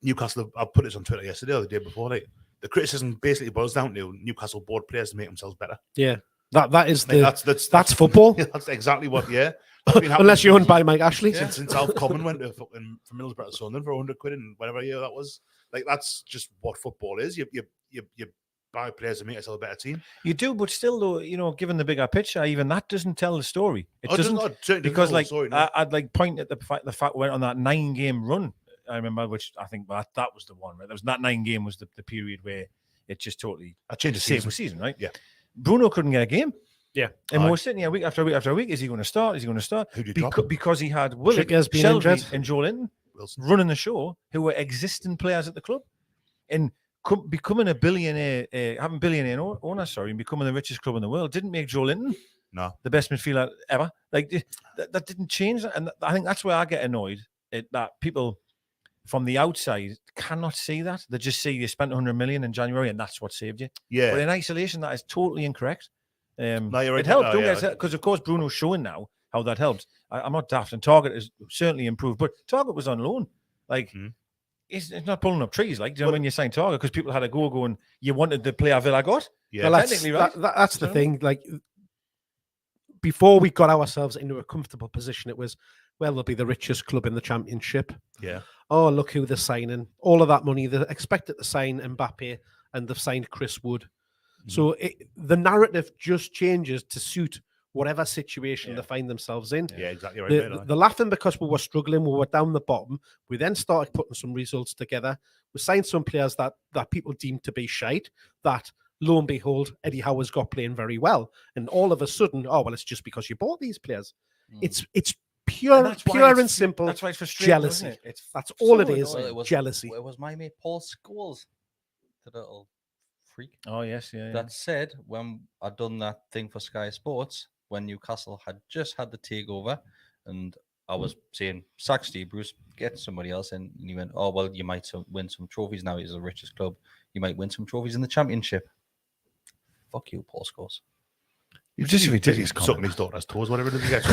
Newcastle, I put this on Twitter yesterday or the day before, like, the criticism basically boils down to Newcastle board players to make themselves better. Yeah, that is that's football. That's exactly what. Unless you're owned by Mike Ashley. Since Alf Common went to from Middlesbrough to Sunderland for 100 quid in whatever year that was, like, that's just what football is. You buy players to make yourself a better team. You do, but still, though, given the bigger picture, even that doesn't tell the story. It doesn't, because like story, no. I'd like point at the fact we went on that 9-game run. I remember, which I think that was the one, right? That 9-game was the period where it just totally changed the season, right? Yeah. Bruno couldn't get a game. Yeah. And we're sitting here week after week after week. Is he going to start? Is he going to start? Who did you drop? Because he had Willock, Shelby, and Joelinton running the show, who were existing players at the club. And becoming a billionaire, having billionaire owners, and becoming the richest club in the world didn't make Joelinton the best midfielder ever. Like, that didn't change. And I think that's where I get annoyed, that people from the outside cannot see that. They just see you spent 100 million in January and that's what saved you. Yeah. But in isolation, that is totally incorrect. No, you're right. It helped, because of course Bruno's showing now how that helped. I'm not daft, and Target has certainly improved, but Target was on loan. Like, it's not pulling up trees. Like, do you know when you signed Target? Because people had a go and you wanted the player Villa got. Yeah, Well, technically, right? That's the thing. Like, before we got ourselves into a comfortable position, it was, well, they'll be the richest club in the Championship. Yeah. Oh, look who they're signing. All of that money. They're expected to sign Mbappe, and they've signed Chris Wood. So the narrative just changes to suit whatever situation they find themselves in. Yeah, exactly right. They're laughing because we were struggling. We were down the bottom. We then started putting some results together. We signed some players that people deemed to be shite, that lo and behold, Eddie Howe has got playing very well. And all of a sudden, oh, well, it's just because you bought these players. It's pure and simple. That's why it's frustrating, jealousy. isn't it? That's all it so is. annoying. Jealousy. It was my mate Paul Scholes, the little freak, Oh, yes, yeah. that said when I done that thing for Sky Sports, when Newcastle had just had the takeover, and I was saying, sack Steve Bruce, get somebody else in. And he went, oh, well, you might win some trophies now. He's the richest club. You might win some trophies in the Championship. Fuck you, Paul Scholes. You're just a ridiculous sucking his daughter's toes, whatever it is. He gets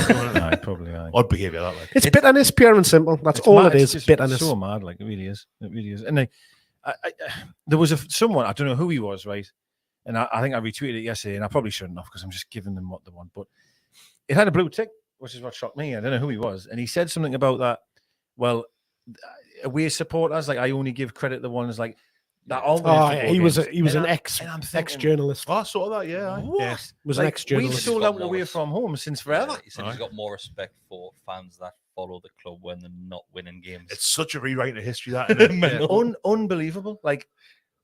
probably. Odd behaviour, that like. It's bitterness, pure and simple. That's all mad. it It's is. just Bitterness. so mad, like it really is. It really is. And there was someone, I don't know who he was, right? And I think I retweeted it yesterday, and I probably shouldn't have because I'm just giving them what they want. But it had a blue tick, which is what shocked me. I don't know who he was, and he said something about that. Well, away supporters, like I only give credit to the ones like that. He was an ex-journalist. Oh, I saw that, yeah. What? Yeah, was like, an ex-journalist. We've sold out away from home since forever. He said he's got more respect for fans that follow the club when they're not winning games. It's such a rewriting of history, that, isn't it? Unbelievable. Like,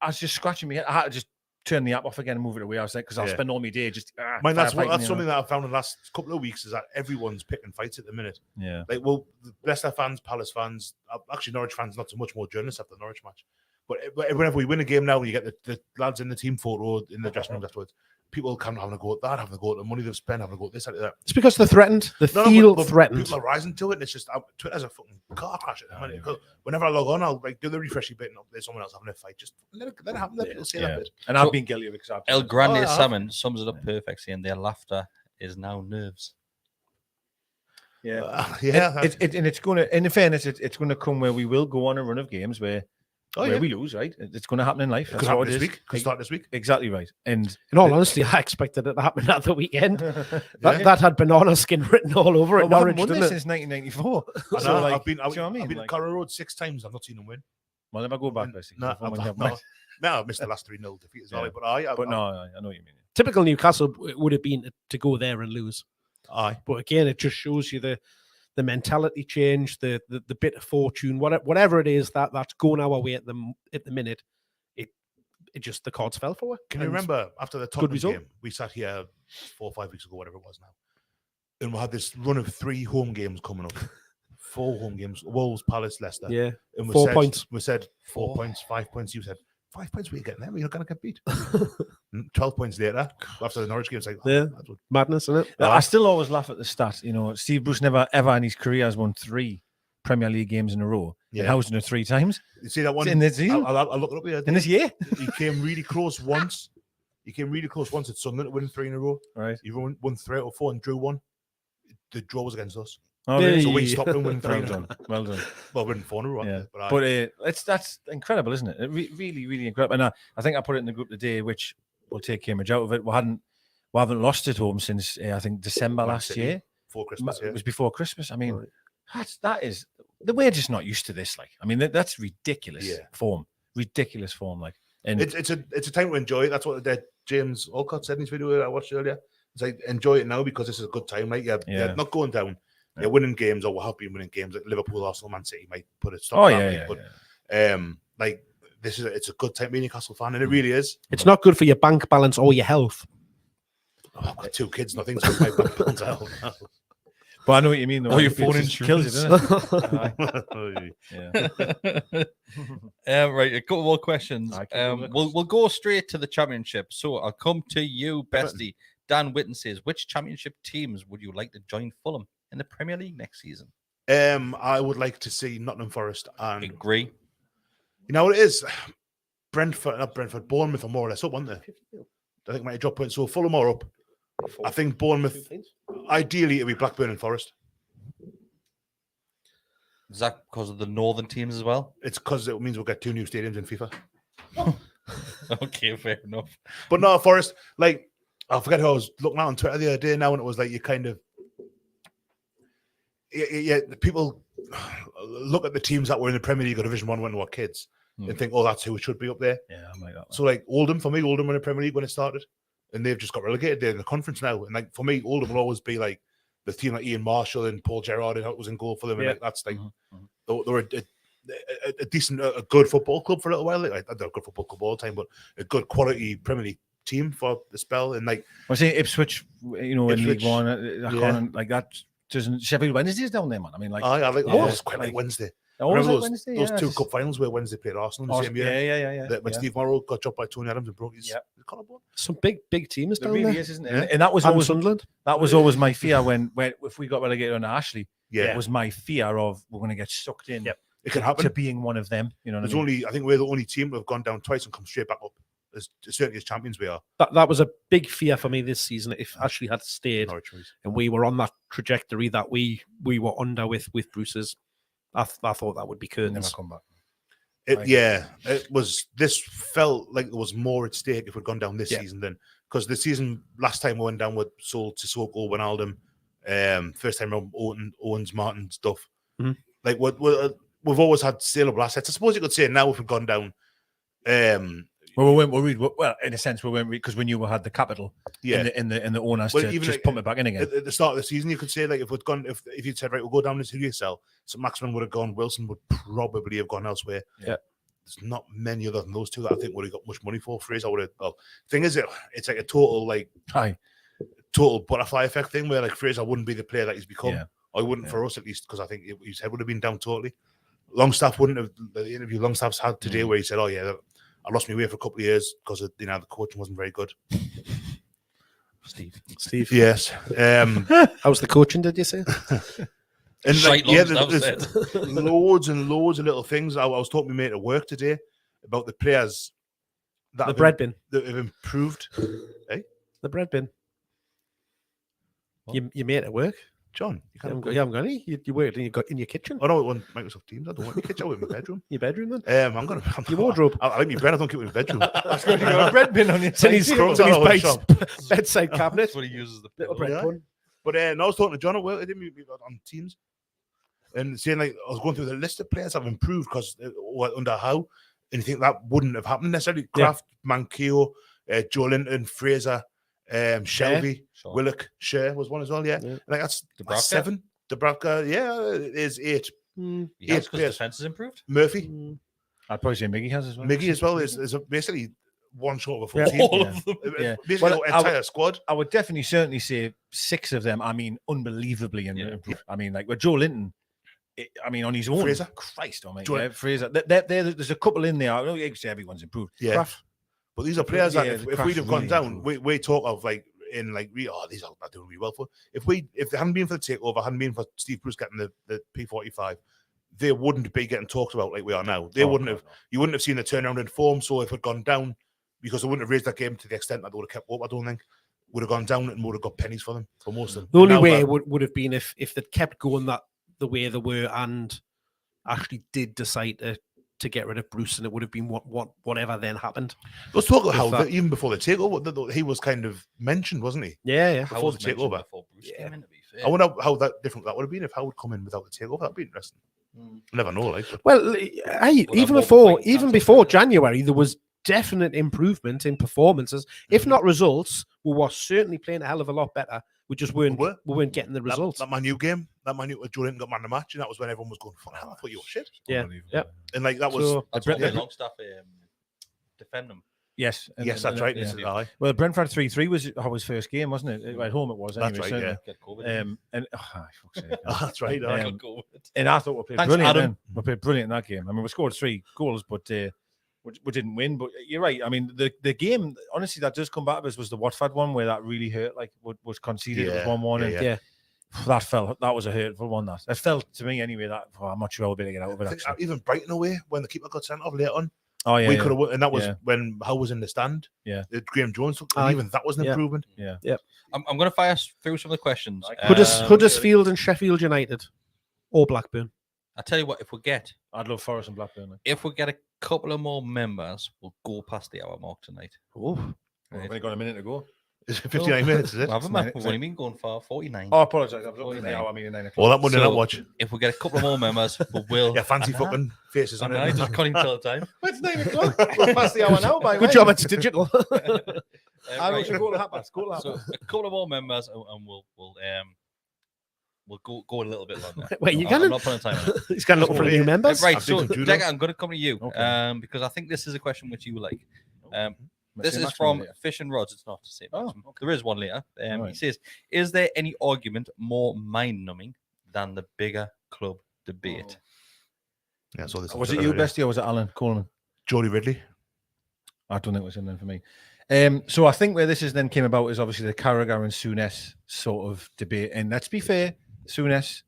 I was just scratching my head. I had to just turn the app off again and move it away. I was like, because I'll spend all my day just. That's something that I've found in the last couple of weeks is that everyone's picking fights at the minute. Yeah. Like, well, Leicester fans, Palace fans, actually Norwich fans, not so much more journalists after the Norwich match. But whenever we win a game now, you get the lads in the team photo in the dressing rooms afterwards. People come having a go at that, having a go at the money they've spent, having a go at this, that. It's because they're threatened. They feel threatened. People are rising to it, and it's just Twitter's a fucking car crash at the minute. Whenever I log on, I'll like do the refreshy bit, and there's someone else having a fight. Just let it happen. Let people say that bit. And I've been guilty of it because El Grande Salmon sums it up perfect, saying their laughter is now nerves. Yeah, and it's going to. In fairness, it's going to come where we will go on a run of games where we lose. Right, it's going to happen in life. Could happen this week. Could start this week. Exactly right. And in all honesty, I expected it to happen at the weekend. that had banana skin written all over it. Norwich, won this since 1994. So like, I've been at Carrow Road 6 times. I've not seen them win. Well, never go back. No, I've missed the last 3-0 defeat as well. But I know what you mean. Typical Newcastle would have been to go there and lose. Aye, but again, it just shows you the mentality change, the bit of fortune, whatever it is that's going our way at the minute. It just the cards fell for it. Can you remember after the Tottenham game, we sat here 4 or 5 weeks ago, whatever it was now, and we had this run of 3 home games coming up. 4 home games: Wolves, Palace, Leicester. Yeah, and 4 points. We said 4 points, 5 points. You said 5 points. We're getting them. You're not going to get beat. 12 points later after the Norwich game. It's like madness, isn't it? I still always laugh at the stat. You know, Steve Bruce never ever in his career has won 3 Premier League games in a row. Yeah, Howe's done it 3 times. You see that one in this year? I'll look it up here. In this year, he came really close once. He came really close once at Sunderland to win 3 in a row. Right. He won 3 out of 4 and drew 1. The draw was against us. Oh, really? So we stopped him winning 3. Well done. Well, winning 4 in a row. Yeah. But that's incredible, isn't it? Really, really incredible. And I think I put it in the group today, which will take Cambridge out of it. We haven't lost at home since I think December last year. Before Christmas. It was before Christmas. I mean, that is we're just not used to this. Like, I mean, that's ridiculous form. Ridiculous form. Like, and it's a time to enjoy it. That's what James Alcott said in his video I watched earlier. It's like enjoy it now because this is a good time. Like, you're not going down. You're winning games, or we have been winning games. Like Liverpool, Arsenal, Man City might put a stop. Like it's a good time being a Newcastle fan, and it really is. It's not good for your bank balance or your health. Oh, I've got 2 kids. Nothing's good for my bank balance. But I know what you mean. Or your phone insurance kills you, doesn't it? Right, a couple more questions. We'll go straight to the Championship. So I'll come to you, Besty. Dan Whitten says, which Championship teams would you like to join Fulham in the Premier League next season? I would like to see Nottingham Forest and agree. You know what it is? Bournemouth are more or less up, aren't they? I think might drop points. So Fulham are up. I think Bournemouth. Ideally, it'd be Blackburn and Forest. Is that because of the northern teams as well? It's because it means we'll get 2 new stadiums in FIFA. Okay, fair enough. But no, Forest, like, I forget who I was looking at on Twitter the other day now, and it was like you kind of, yeah, people look at the teams that were in the Premier League or Division 1 when they were kids and think, oh, that's who it should be up there. Yeah, I'm like that. So, like, Oldham, for me, Oldham were in the Premier League when it started, and they've just got relegated. They're in the conference now. And, like, for me, Oldham will always be, like, the team like Ian Marshall and Paul Gerrard and how it was in goal for them. And, like, that's, like, they were a decent, a good football club for a little while. Like, they're a good football club all the time, but a good quality Premier League team for the spell. And, like, I say Ipswich, in League Ipswich, One, like that doesn't Sheffield Wednesday's down there, man. I mean, like, I like always quite like Wednesday. Always Remember like those, Wednesday, those 2 cup finals where Wednesday played Arsenal in the same year? Yeah. When Steve Morrow got dropped by Tony Adams and broke his collarbone. Some big teams It down really there. is, isn't it? Yeah. And that was And always Sunderland. that was always my fear when if we got relegated under Ashley. Yeah, It was my fear of we're going to get sucked in it can happen. to being one of them. You know, what I mean? I think we're the only team that have gone down twice and come straight back up. Certainly as champions we are. That was a big fear for me this season. If Ashley had stayed and we were on that trajectory that we were under with Bruce's, I thought that would be Never curtains. come back. It was. This felt like there was more at stake if we'd gone down this season than because the season last time we went down with sold to Sissoko, Wijnaldum, first time around Owens, Martin stuff. Mhm. Like we've always had saleable assets. I suppose you could say now if we'd gone down. Well, we weren't worried. Well, in a sense, we weren't because we knew we had the capital. Yeah. in the owners Well, to even just like, pump it back in again. At the start of the season, you could say like if we'd gone, if you'd said right, we'll go down this USL, so Maxman would have gone. Wilson would probably have gone elsewhere. Yeah. There's not many other than those two that I think would have got much money for. Fraser would have. Well, thing is, it's like a total butterfly effect thing where like Fraser wouldn't be the player that he's become. Yeah. I wouldn't for us at least because I think his head would have been down totally. Longstaff wouldn't have. The interview Longstaff's had today where he said, "Oh yeah, I lost my way for a couple of years because the coaching wasn't very good." Steve. Yes. How's the coaching, did you say? And Shite like, lungs, there's loads and loads of little things. I was talking to my mate at work today about the players that The bread bin. that have improved. The bread bin. You mate at work? John, You haven't got any? You work in your kitchen? Oh no, it wasn't Microsoft Teams. I don't want my kitchen. I want my bedroom. Your bedroom then? I'm Your wardrobe. I like my bread. I don't keep it in my bedroom. That's good. You got a bread bin on your It's in his, Table. it's in his Oh, bedside cabinet. That's what he uses the Little pillow. bread Yeah. bun. But no, I was talking to John at work. I didn't meet on Teams, and saying like I was going through the list of players that have improved because under Howe, and you think that wouldn't have happened necessarily. Kraft, Mankio, Joelinton, Fraser, Shelby, Sure. Willock, Sher was one as well. Yeah, Yeah. like that's Dubravka? 7. Dubravka, it is 8. Yes, Eight because players. defense has improved. Murphy, I'd probably say Miggy has as well. Miggy as well is basically one short of a full Yeah. team. All Yeah. of them. Yeah. Basically, Well, the entire squad. I would definitely certainly say 6 of them. I mean, unbelievably improved. I mean, like with Joelinton. On his own, Fraser. Christ, Fraser. Fraser. There's a couple in there. I don't say everyone's improved. Yeah. Kraft. But these are players that Yeah, if the we'd Kraft's have gone really down, improved. we talk of like these are not doing really well for. If they hadn't been for the takeover, hadn't been for Steve Bruce getting the P45, they wouldn't be getting talked about like we are now. They wouldn't have. You wouldn't have seen the turnaround in form. So if it had gone down, because they wouldn't have raised that game to the extent that they would have kept up, I don't think would have gone down and would have got pennies for them for most of them. The only Now way that- would have been if they'd kept going the way they were and actually did decide to get rid of Bruce, and it would have been whatever then happened. let's talk about If how that- even before the takeover, he was kind of mentioned, wasn't he? Yeah. How Before was the mentioned takeover. before Bruce Yeah. came in, to be fair. I wonder how that different that would have been if Howard would come in without the takeover. That'd be interesting. Never know, like. But Well, even before January, there was definite improvement in performances. If not results, we were certainly playing a hell of a lot better. We just weren't getting the results. That Man U game, that Man U with Joelinton got man of the match, and that was when everyone was going, "Fuck, hell, I thought you were shit." Yeah. And And that was So- That's Brent- what Longstaff defend them. Yes. yes, that's right. Yeah. This is aye. Well, Brentford 3-3 was his first game, wasn't it? At home it was. That's Anyway, right, certainly. Get COVID. And fuck's sake. That's right. aye. Um, Got COVID. And I thought we played Thanks, brilliant. Adam. Then. We played brilliant in that game. I mean, we scored 3 goals, but we didn't win. But you're right. I mean, the game, honestly, that does come back to us was the Watford one where that really hurt. Like, was conceded. It was 1-1. Yeah, and yeah. that was a hurtful one. That felt to me anyway. That I'm not sure I'll be able to get out of it. I think Actually. even Brighton away when the keeper got sent off later on, Oh yeah, we yeah. could have, and that was Yeah. when Howe was in the stand. Yeah. Graham Jones, and Aye. even that was an Yeah. improvement. Yeah. I'm going to fire through some of the questions. Huddersfield and Sheffield United, or Blackburn. I tell you what, if we get Forest and Blackburn. Like. a couple of more members, we'll go past the hour mark tonight. Oh, We've only got a minute to go. Is it 59 minutes? Is it? Haven't we? We've only been going for 49. Oh, I apologise. I was looking at the 49. hour. I mean, 9 o'clock. All that Monday So- night watch. If we get a couple of more members, we will. Yeah, fancy I know. fucking faces on I it. just can't even tell the time. It's 9 o'clock. We're past the hour now, by the good way. job, it's digital. I Right. should go to half-past. So a couple of more members, and we'll go a little bit longer. Wait, you I'm can? not putting a time on it. He's going to look for new members. Right, I've so seen some judo. Deka, I'm going to come to you Okay. because I think this is a question which you like. Let's This say is maximum from later. Fish and Rods. It's not to say Oh, maximum. There is one later. He Alright. says, "Is there any argument more mind-numbing than the bigger club debate?" Yeah, so this Was it you, Besty, or was it Alan Coleman? Jody Ridley. I don't think it was him then for me. So I think where this is then came about is obviously the Carragher and Souness sort of debate. And let's be fair, Souness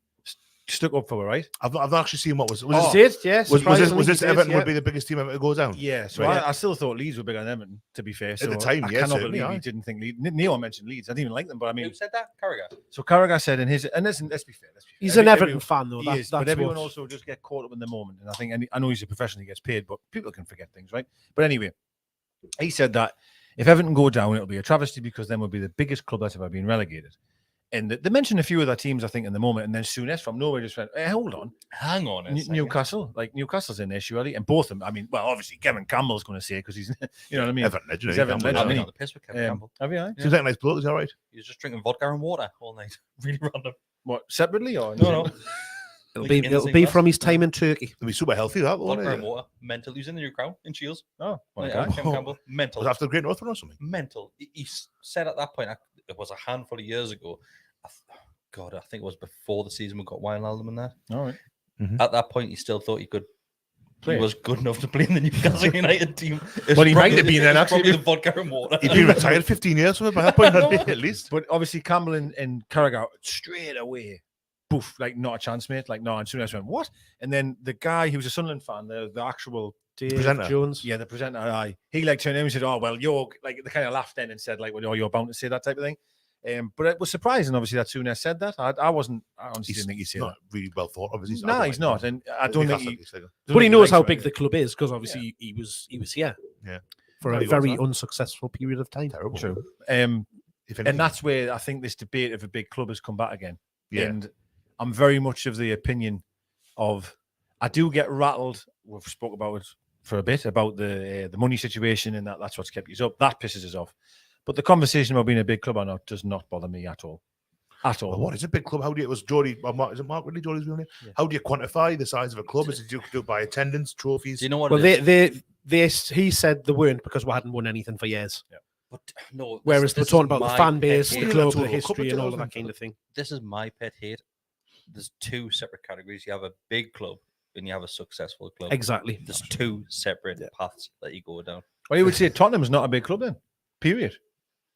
stuck up for it, right? I've not actually seen what was. He Was did, yeah. this, was surprisingly this he did, Everton yeah. would be the biggest team ever to go down? Yeah. So Right. I still thought Leeds were bigger than Everton, to be fair. So the time, I yeah, cannot certainly, believe he aye. didn't think Leeds. Neil mentioned Leeds. I didn't even like them, but I mean, Who said that? Carragher. so Carragher said in his, and listen, let's be fair. He's an Everton fan, though. He That, is, that's but everyone what- also just get caught up in the moment. And I think, and I know he's a professional, he gets paid, but people can forget things, right? But anyway, he said that if Everton go down, it'll be a travesty because then we'll be the biggest club that's ever been relegated. And they mentioned a few of their teams, I think, in the moment. And then Souness from nowhere just went, hey, hold on. Hang on a second. Newcastle, like Newcastle's in there, surely. And both of them, I mean, well, obviously, Kevin Campbell's going to say it because he's, you know what I mean? Everton legend. He's Everton I'm legend, not isn't on the piss with Kevin Campbell. Have you? Seems like a nice bloke. Is that right? He was just drinking vodka and water all night. Really random. What, separately or? No. It'll be from his time in Turkey. It'll be super healthy, that won't Vodka and it? water. Mental. He was in the New Crown in Shields. Oh, Like, okay. Kevin Campbell. Mental. Was it after the Great North Run or something? Mental. He said at that point, it was a handful of years ago. God, I think it was before the season we got Wijnaldum in there. All right. At that point, he still thought he could. Play. He was good enough to play in the Newcastle United team. Well, he might have been then, It's probably actually. the vodka and water. He'd been retired 15 years from it by that point, at least. But obviously, Campbell and Carragher straight away, poof, like not a chance, mate. Like, no, and Souness went, what? And then the guy who was a Sunderland fan, the actual, Dave Presenter. Jones. yeah, the presenter, he like turned to him and said, oh, well, you're, like, they kind of laughed then and said, like, well, you're bound to say that type of thing. But it was surprising, obviously, that Souness said that. I honestly didn't think he'd say not that. really well thought, obviously. No, he's not. And I don't think he. But he knows how big the club is because obviously he was here. Yeah. For No, a he was, very huh? unsuccessful period of time. Terrible. True. If anything. And that's where I think this debate of a big club has come back again. Yeah. And I'm very much of the opinion of I do get rattled. We've spoke about it for a bit about the money situation and that's what's kept you up. That pisses us off. But the conversation about being a big club or not does not bother me at all. At all. Well, what is a big club? How do you, it was Jody, is it Mark Ridley, Jody's real name? Yeah. How do you quantify the size of a club? Is it do it by attendance, trophies? Do you know what? Well, it is? he said they weren't because we hadn't won anything for years. But no. Whereas this we're talking is about the my fan pet base, hate. the Yeah, club, that's the all. history, and all of that 2000. kind of thing. This is my pet hate. There's two separate categories. You have a big club and you have a successful club. Exactly. There's two separate paths that you go down. Well, you would say Tottenham's not a big club then, period.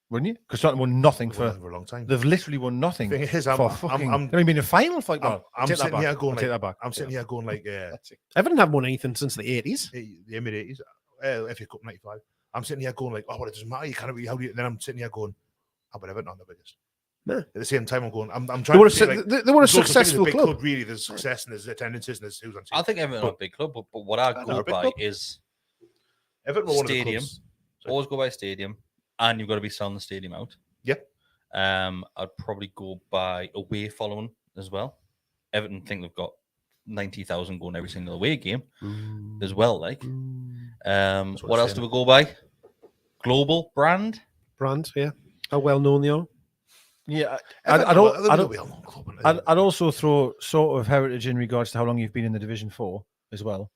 Wouldn't you? Because Tottenham won nothing They've won for. it for a long time. They've literally won nothing. Thing is, for fucking, I'm they've been in final for like. Well, I'm take that sitting back. here going I'll take like- that back. I'm sitting here going like Everton haven't won anything since the 80s. the mid 80s, FA Cup 95. I'm sitting here going like, oh, well, it doesn't matter. You can't really. How do you? And then I'm sitting here going, oh, but Everton are the biggest. No. At the same time, I'm going. I'm They trying were, to say, like, they were a there's also big- successful big club. Really, there's success and there's attendances and there's who's on. I think Everton are a big club, but what I they're go a big by club. is Everton were one of the stadium. clubs. always go by stadium, and you've got to be selling the stadium out. Yep. I'd probably go by away following as well. Everton think they've got 90,000 going every single away game as well. Like, what what I'm else do saying. we go by? Global brand. Brand, yeah. How well known they are. Yeah, Everton, I'd also throw sort of heritage in regards to how long you've been in the Division 4 as well.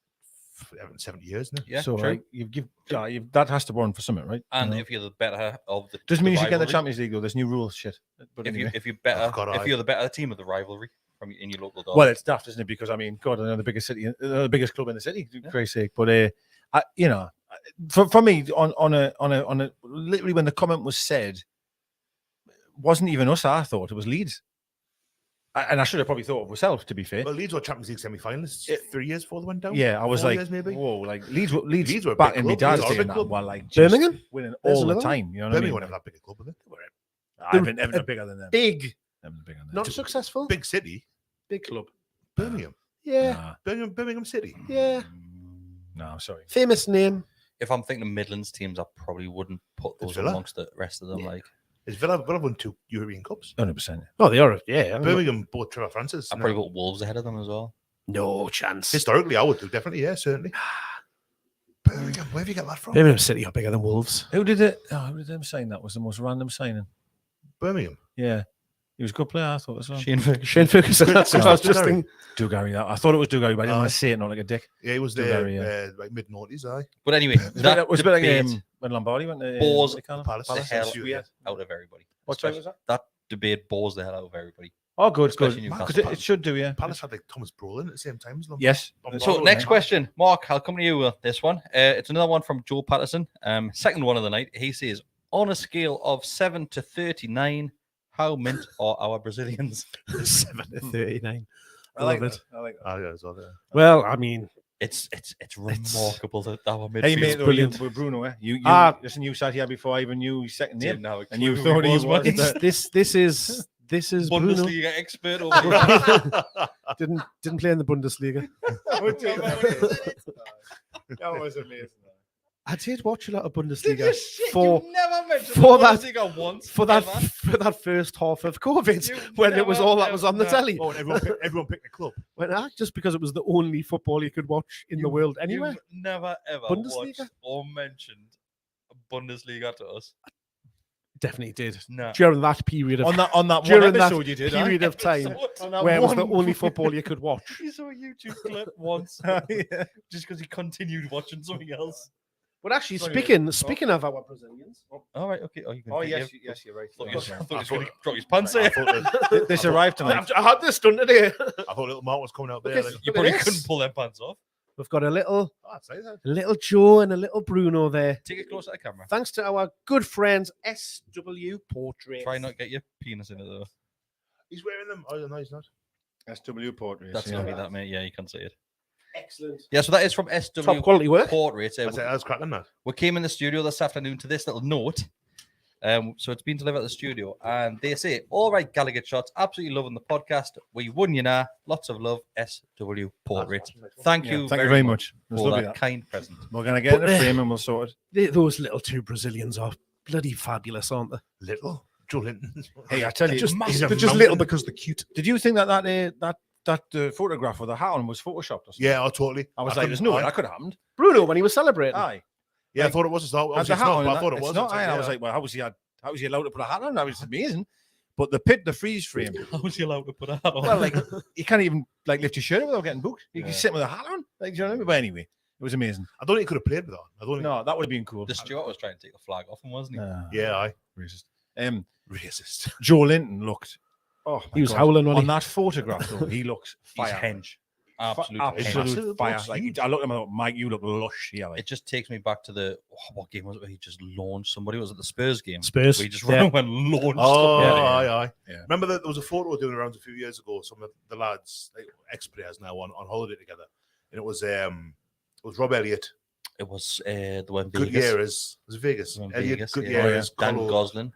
70 years now. Yeah, so true. like, you've that has to warrant for something, right? And You know? if you're the better of the Doesn't mean you should get the rivalry, Champions League though. There's new rules, shit. But If anyway. you're better, God, if I- you're the better team of the rivalry from in your local dog. Well, it's daft, isn't it? Because I mean, God, I know the biggest city, the biggest club in the city, for Christ's sake. But you know, for me, on a literally when the comment was said, wasn't even us. I thought it was Leeds. And I should have probably thought of myself, to be fair. Well, Leeds were Champions League semi-finalists 3 years before they went down. Yeah, I was 4 like, years maybe. whoa, like Leeds Leeds were a back big in my club. dad's Leeds are a day big and that club. were like just Birmingham? winning There's all the another time. You know what I Birmingham mean? won't have that big a club, have I haven't been bigger than them. Big, Haven't been bigger than them. not successful. they? Big city, Big club. Birmingham. Yeah, Birmingham City. yeah. No, I'm sorry. Famous name. If I'm thinking of Midlands teams, I probably wouldn't put those Villa? amongst the rest of them. Yeah. Like, Is Villa won 2 European Cups? 100%. Oh, they are. Yeah. Birmingham bought Trevor Francis. I probably put Wolves ahead of them as well. No chance. Historically, I would do definitely. Yeah, certainly. Birmingham, where have you got that from? Birmingham City are bigger than Wolves. Who did it? Oh, who did them sign? That was the most random signing. Birmingham. Yeah. He was a good player, I thought as well. Shane Ferguson. Shane Ferguson. That's what I was just thinking. Dugary. I thought it was Dugary, but I didn't want to say it not like a dick. Yeah, he was Dugary, there like mid-noughties, aye. But anyway, It that was a bit like debate when Lombardi went to Bores- what do you call it? Palace. the hell Yeah. out of everybody. What time was that? That debate bores the hell out of everybody. Oh, good, Especially good. Newcastle. Because it should do, yeah. Palace had like Thomas Brolin at the same time as them. Yes. So next question, Mark, I'll come to you with this one. It's another one from Joe Patterson. Second one of the night. He says, on a scale of 7 to 39, how mint are our Brazilians? 7 to 39. I like Love it. it. I like Ah, yeah, as well, yeah. Well, I mean, It's remarkable that our midfield Hey, mate, brilliant. with Bruno, eh? You listen, you sat here before I even knew his second name. didn't have a And you clue thought who he was, was mate. it's, this is Bruno. Bundesliga expert over here. Didn't play in the Bundesliga. That was amazing. I did watch a lot of Did Bundesliga you shit? for You never mentioned for that- Bundesliga once. for that ever. for that first half of COVID You when it was never, all that was on the ever- telly. Oh, and everyone picked the club. When just because it was the only football you could watch in the world anyway. You've never ever Bundesliga? watched or mentioned Bundesliga to us. Definitely did No. during that period of On that one during that episode, you did. period of time On that where it was the one- only football you could watch. He saw a YouTube clip once Yeah. just because he continued watching something else. But actually, Sorry, speaking of our Brazilians, All right, okay. Oh, you can Oh continue. yes, you're right. I thought he was I going to thought- drop his pants I there. thought, This arrived tonight. I had this done today. I thought little Mark was coming out there. Look Like, at- You Look probably this. couldn't pull them pants off. We've got a little say that. Joe and a little Bruno there. Take it close to the camera. Thanks to our good friends SW Portraits. Try not to get your penis in it though. He's wearing them. Oh, no, he's not. SW Portraits. That's not me, that mate. Yeah, you can see it. Excellent. Yeah, so that is from SW Top quality work. Portraits. I said, I was cracking that. We came in the studio this afternoon to this little note. So it's been delivered at the studio, and they say, "All right, Gallowgateshots, absolutely loving the podcast. We won you now. Lots of love, SW Portraits. Thank you, Thank you very much. It was for lovely. that kind present." We're gonna get in But, a frame and we'll sort it. Those little two Brazilians are bloody fabulous, aren't they? Little Joelinton. Hey, I tell you, Just- he's a They're just mountain. little because they're cute. did you think that photograph of the hat on was photoshopped or something? Yeah, oh, totally. I was like, couldn't- there's no way I- that could have happened. Bruno, when he was celebrating. Aye. Yeah, I thought it was. I Had was the hat on, I thought it it's was. not. It's Aye, like, and I yeah. was like, well, how was he allowed to put a hat on? That was amazing. But the freeze frame, How was he allowed to put a hat on? well, like you can't even like lift your shirt without getting booked. You can Yeah. sit with a hat on. Like, do you know what I mean? But anyway, it was amazing. I don't think he could have played with that. I don't think. No, that would have been cool. the Stuart was trying to take the flag off him, wasn't he? Yeah, I racist. racist. Joelinton looked. Oh, He was my God. howling when on he. that photograph. Though, he looks He's fire. hench. Absolute Absolute hench. fire. Looks Like huge. I looked at him and I thought, Mike, you look lush here. Like. It just takes me back to the what game was it where he just launched somebody? Was it the Spurs game? Spurs. Where he just Yeah. ran and launched Oh, somebody. aye. Yeah. Remember that there was a photo doing around a few years ago. Some of the lads, like ex-players now, on holiday together, and it was Rob Elliott, It was the one Good Vegas. Years. Was it Vegas? The one Elliott, Vegas, Good yeah. Years. Dan Colo- Gosling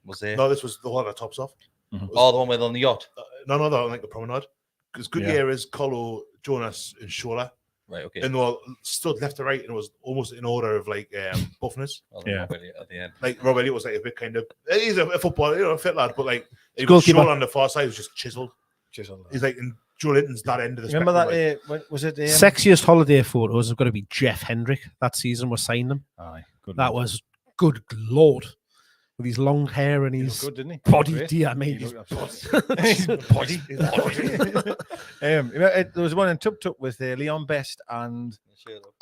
was there. No, this was the one that tops off. Oh, the one with on the yacht. No, like the promenade. Because Good Yeah. Years, Colo, Jonas, and Shola, Right, okay. and they were stood left to right, and it was almost in order of like buffness. Well, Yeah. really at the end. Like Rob Elliott was like a bit kind of. He's a footballer, a fit lad, but like he was Goalkeeper. Shola on the far side was just chiseled. He's like in Joelinton's that end of the Remember that? spectrum, like, When, was it? Sexiest holiday photos have got to be Jeff Hendrick. That season was signed them. Aye, good. That was good lord. With his long hair and He his looked good, didn't he? body. Great. Dear, I mean, He his looked absolutely- body. There was one in Tup Tup with Leon Best and Sure, though.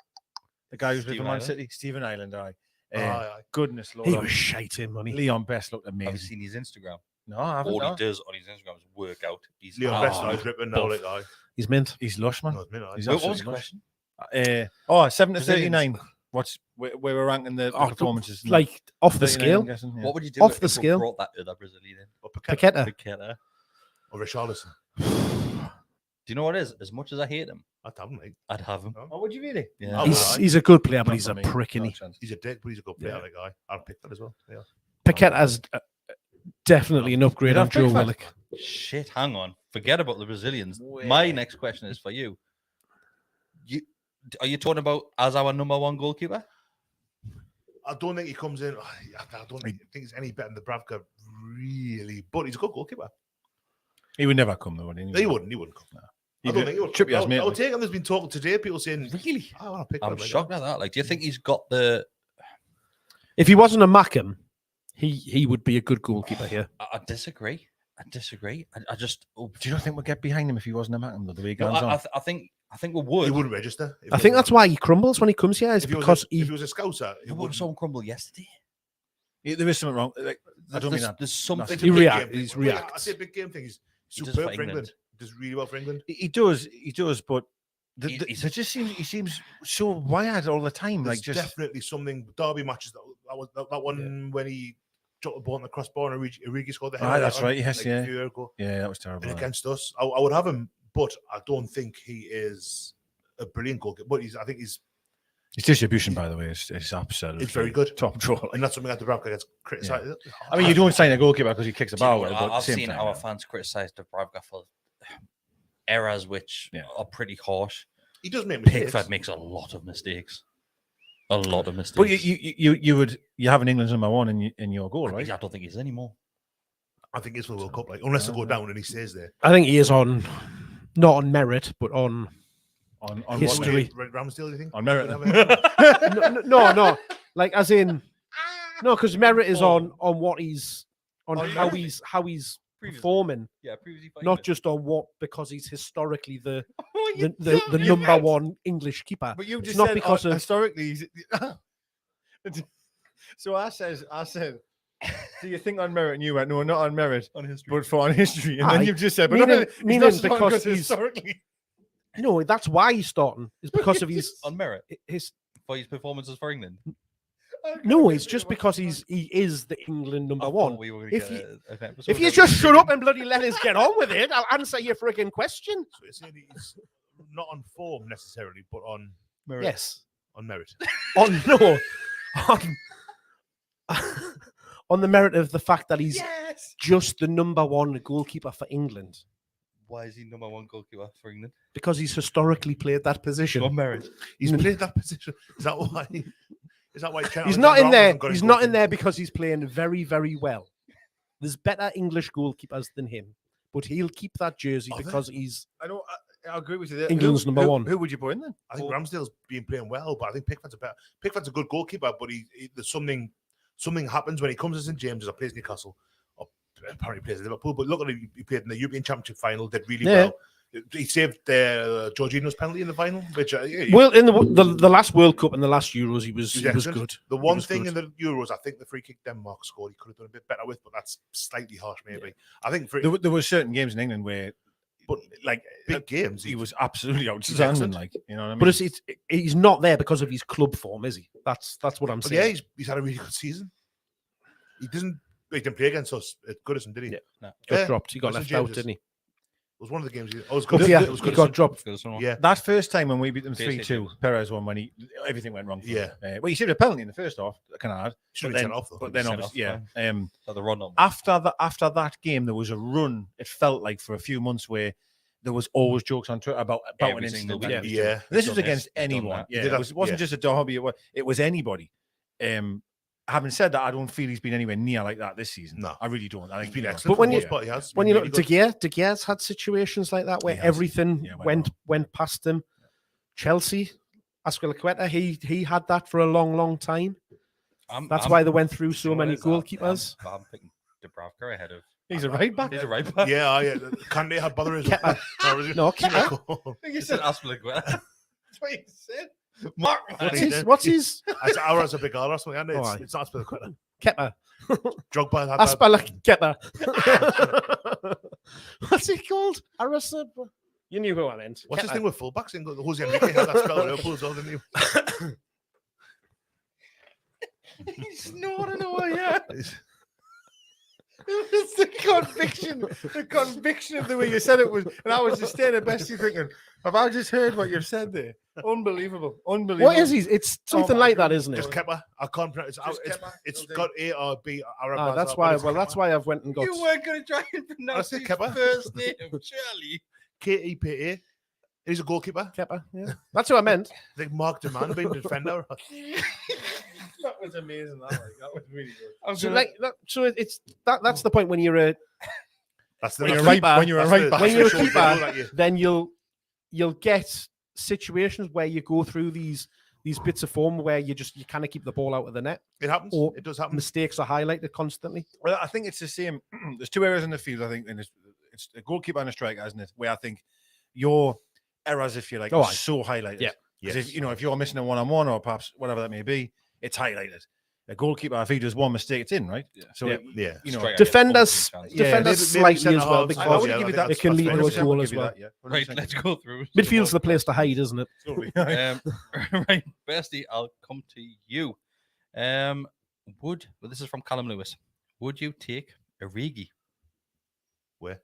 the guy who's with Stephen Man Ireland? City, Stephen Island. Aye. Aye. Goodness Lord. he was shite in money. Leon Best looked Have you amazing. seen his Instagram? No, I haven't. All No. he does on his Instagram is work out. He's Leon Best was ripping now, buff. like aye. He's mint. He's lush, man. No, it's me, aye. He's What was absolutely the lush. question? 7 to Brazilians. 39. What's where we're ranking the Oh, performances? Like off the 39, scale. I'm guessing, yeah. What would you do Off if the we scale. brought that other Brazilian in? Or Paqueta. Paqueta. Paqueta. Or Richarlison. Do you know what it is? As much as I hate him, I'd have him, mate. I'd have him. Oh, would you really? Yeah. He's a good player, but Not he's for a me. prick, Not isn't a he? chance. He's a dick, but he's a good player, Yeah. that guy. I'll pick that as well. Yeah. Paquette has definitely an upgrade You'd on have Joe Pickford. Willock. Shit, hang on. Forget about the Brazilians. Way. My next question is for you. Are you talking about as our number one goalkeeper? I don't think he comes in. I don't think he's any better than Dubravka, really. But he's a good goalkeeper. He would never come, though, would he? He wouldn't come. No. I don't think he would. Trippier's mate. I would take him. There's been talking today. People saying, Really? I want to pick I'm him. shocked at that. Like, do you think he's got the? If he wasn't a Mackham, he would be a good goalkeeper here. I disagree. I just. Oh, Do you not think we'll get behind him if he wasn't a Mackham, though, the way he no, goes on? I think we would. He wouldn't register. I think that's why he crumbles when he comes here. Is If he because if he was a scouser, he I wouldn't. saw him crumble yesterday. There is something wrong. Like, I don't mean that. There's something. It's He a big react- game. he's Well, I reacts. say big game thing. He's He does superb for for England. England. Does really well for England. He does, but He's- it just seems he seems so wired all the time. There's Like just definitely something. Derby matches. That one when he dropped the ball on the crossbar and Origi scored the header. that's right, yes, like yeah. A few years ago. yeah, that was terrible. And against us, I would have him, but I don't think he is a brilliant goalkeeper. But I think he's His distribution, by the way, is absolutely very good. top draw. and that's something that Dubravka gets criticised. I mean, you don't sign a goalkeeper because he kicks a Do you know ball. what? But at the I've same seen time, our fans criticise Dubravka for errors which Yeah. are pretty harsh. He does make mistakes. Pickford makes a lot of mistakes. A lot of mistakes. But you have an England's number one in your goal, right? I don't think he's anymore. I think he's for the World Cup, like unless they go down and he stays there. I think he is on, not on merit, but on On history. Ramsdale, do you think? on merit. no, like as in no, because merit is on what he's on On how merit. he's Previously. performing, Yeah, previously. not just on what because he's historically the Oh, the number one English keeper. But you It's just not said because of historically. So I said, do you think on merit? And you went, no, not on merit, on history. but for on history. And Aye. then you've just said, but Meaning- he's meaning not starting because he's- historically. no, that's why he's starting. Is because of his on merit his for his performances for England. no, it's just because he is the England number I thought one. we were If gonna you- get an episode If you of- just shut up and bloody let us get on with it, I'll answer your frigging question. So you're saying he's not on form necessarily, but on Merit. Yes. merit. On no. On, on the merit of the fact that he's Yes. just the number one goalkeeper for England. Why is he number one goalkeeper for England? Because he's historically played that position. On merit. He's played that position. Is that why? Is that why He's not in there. He's not in there because he's playing very, very well. There's better English goalkeepers than him, but he'll keep that jersey Are there? because he's I agree with you there. England's number one. Who would you put in then? I think Ramsdale's been playing well, but I think Pickford's a good goalkeeper, but there's something happens when he comes to St James's or plays Newcastle, or apparently plays Liverpool. But look at him, he played in the European Championship final, did really Yeah. well. He saved Jorginho's penalty in the final, which well in the last World Cup and the last Euros he was excellent. good. The He one was thing good. in the Euros, I think the free kick Denmark scored, he could have done a bit better with, but that's slightly harsh, maybe. I think for There were certain games in England where, but like, big games, he was absolutely outstanding. excellent. Like, you know what I mean? But he's not there because of his club form, is he? That's what I'm But saying. yeah, he's had a really good season. He didn't play against us at Goodison, did he? Yeah. No. Got Yeah, dropped. He got St left out, James's. didn't he? It was one of the games. It was But good. yeah, It was he good. got dropped. Yeah. that first time when we beat them Basically, 3-2, it was- Perez won when everything went wrong. For Yeah. him. Well, he saved a penalty in the first half, Canard. Should But have been then, sent off though. but then Sent obviously, off, yeah. So the run on. After that game, there was a run. It felt like for a few months where there was always jokes on Twitter about an Every single incident. week. that he was Yeah. doing. This He's was done against this, he's done anyone. that. Yeah, Did it wasn't just a derby. It was anybody. Having said that, I don't feel he's been anywhere near like that this season. No. I really don't. I He's think been you know, excellent. But when for the you- most part, he has. When Been you look, really good. De Gea's had situations like that where He has. everything Yeah, went went past him. Chelsea, Azpilicueta, he had that for a long time. That's why they went through so many goalkeepers. I'm picking Dubravka ahead of. he's a right back. He's a right back. Yeah, Can't they have bother as well? Kepa. Or was it- No, Kepa. You said Azpilicueta. That's what he said. Mark, What's his It's ours a big R or something, isn't it? Oh, aye. It's not Azpilicueta. Kepa? Drogba had that. Azpilicueta. What's he called? Arasa? You knew who I meant. What's his Kepa. thing with fullbacks? Jose Enrique had that spell at Liverpool as well, didn't he? he's snoring away. Yeah. It's the conviction of the way you said it was, and I was just staring at Besty thinking, have I just heard what you've said there? Unbelievable. What is he? It's something my like that, God. isn't it? Just Kepa. I can't pronounce it. It's got A or B. Ah, that's why. Well, that's why I've went and got. You weren't going to try and pronounce said his Kepa. first name, surely. Kepa. He's a goalkeeper. Kepa. Yeah, that's what I meant. I think Mark Deman being the defender. That was amazing. That was really good. So, it's that's the point when you're a That's the When that's you're the- right- when you're a that's right the- back. that's when you're a the short keeper, goal that you- then you'll get situations where you go through these bits of form where you kind of keep the ball out of the net. It happens. Or It does happen. Mistakes are highlighted constantly. Well, I think it's the same. There's two areas in the field, I think, and it's a goalkeeper and a striker, isn't it? Where I think your errors, if you like, Oh, are aye. so highlighted. Yeah. 'Cause Yes. if you're missing a one-on-one or perhaps whatever that may be, it's highlighted. A goalkeeper, if he does one mistake, it's in, right? Yeah. So, Yeah. Yeah. you know, Striker gets Defenders, pumping chances. Yeah, defenders maybe slightly as well centre-halves, because I would yeah, give you I that. think it can lead to a 100% goal would as give you well. that, yeah. Right, 100%. let's go through. midfield's the place to hide, isn't it? Right, Besty, I'll come to you. This is from Callum Lewis. Would you take Origi? Where?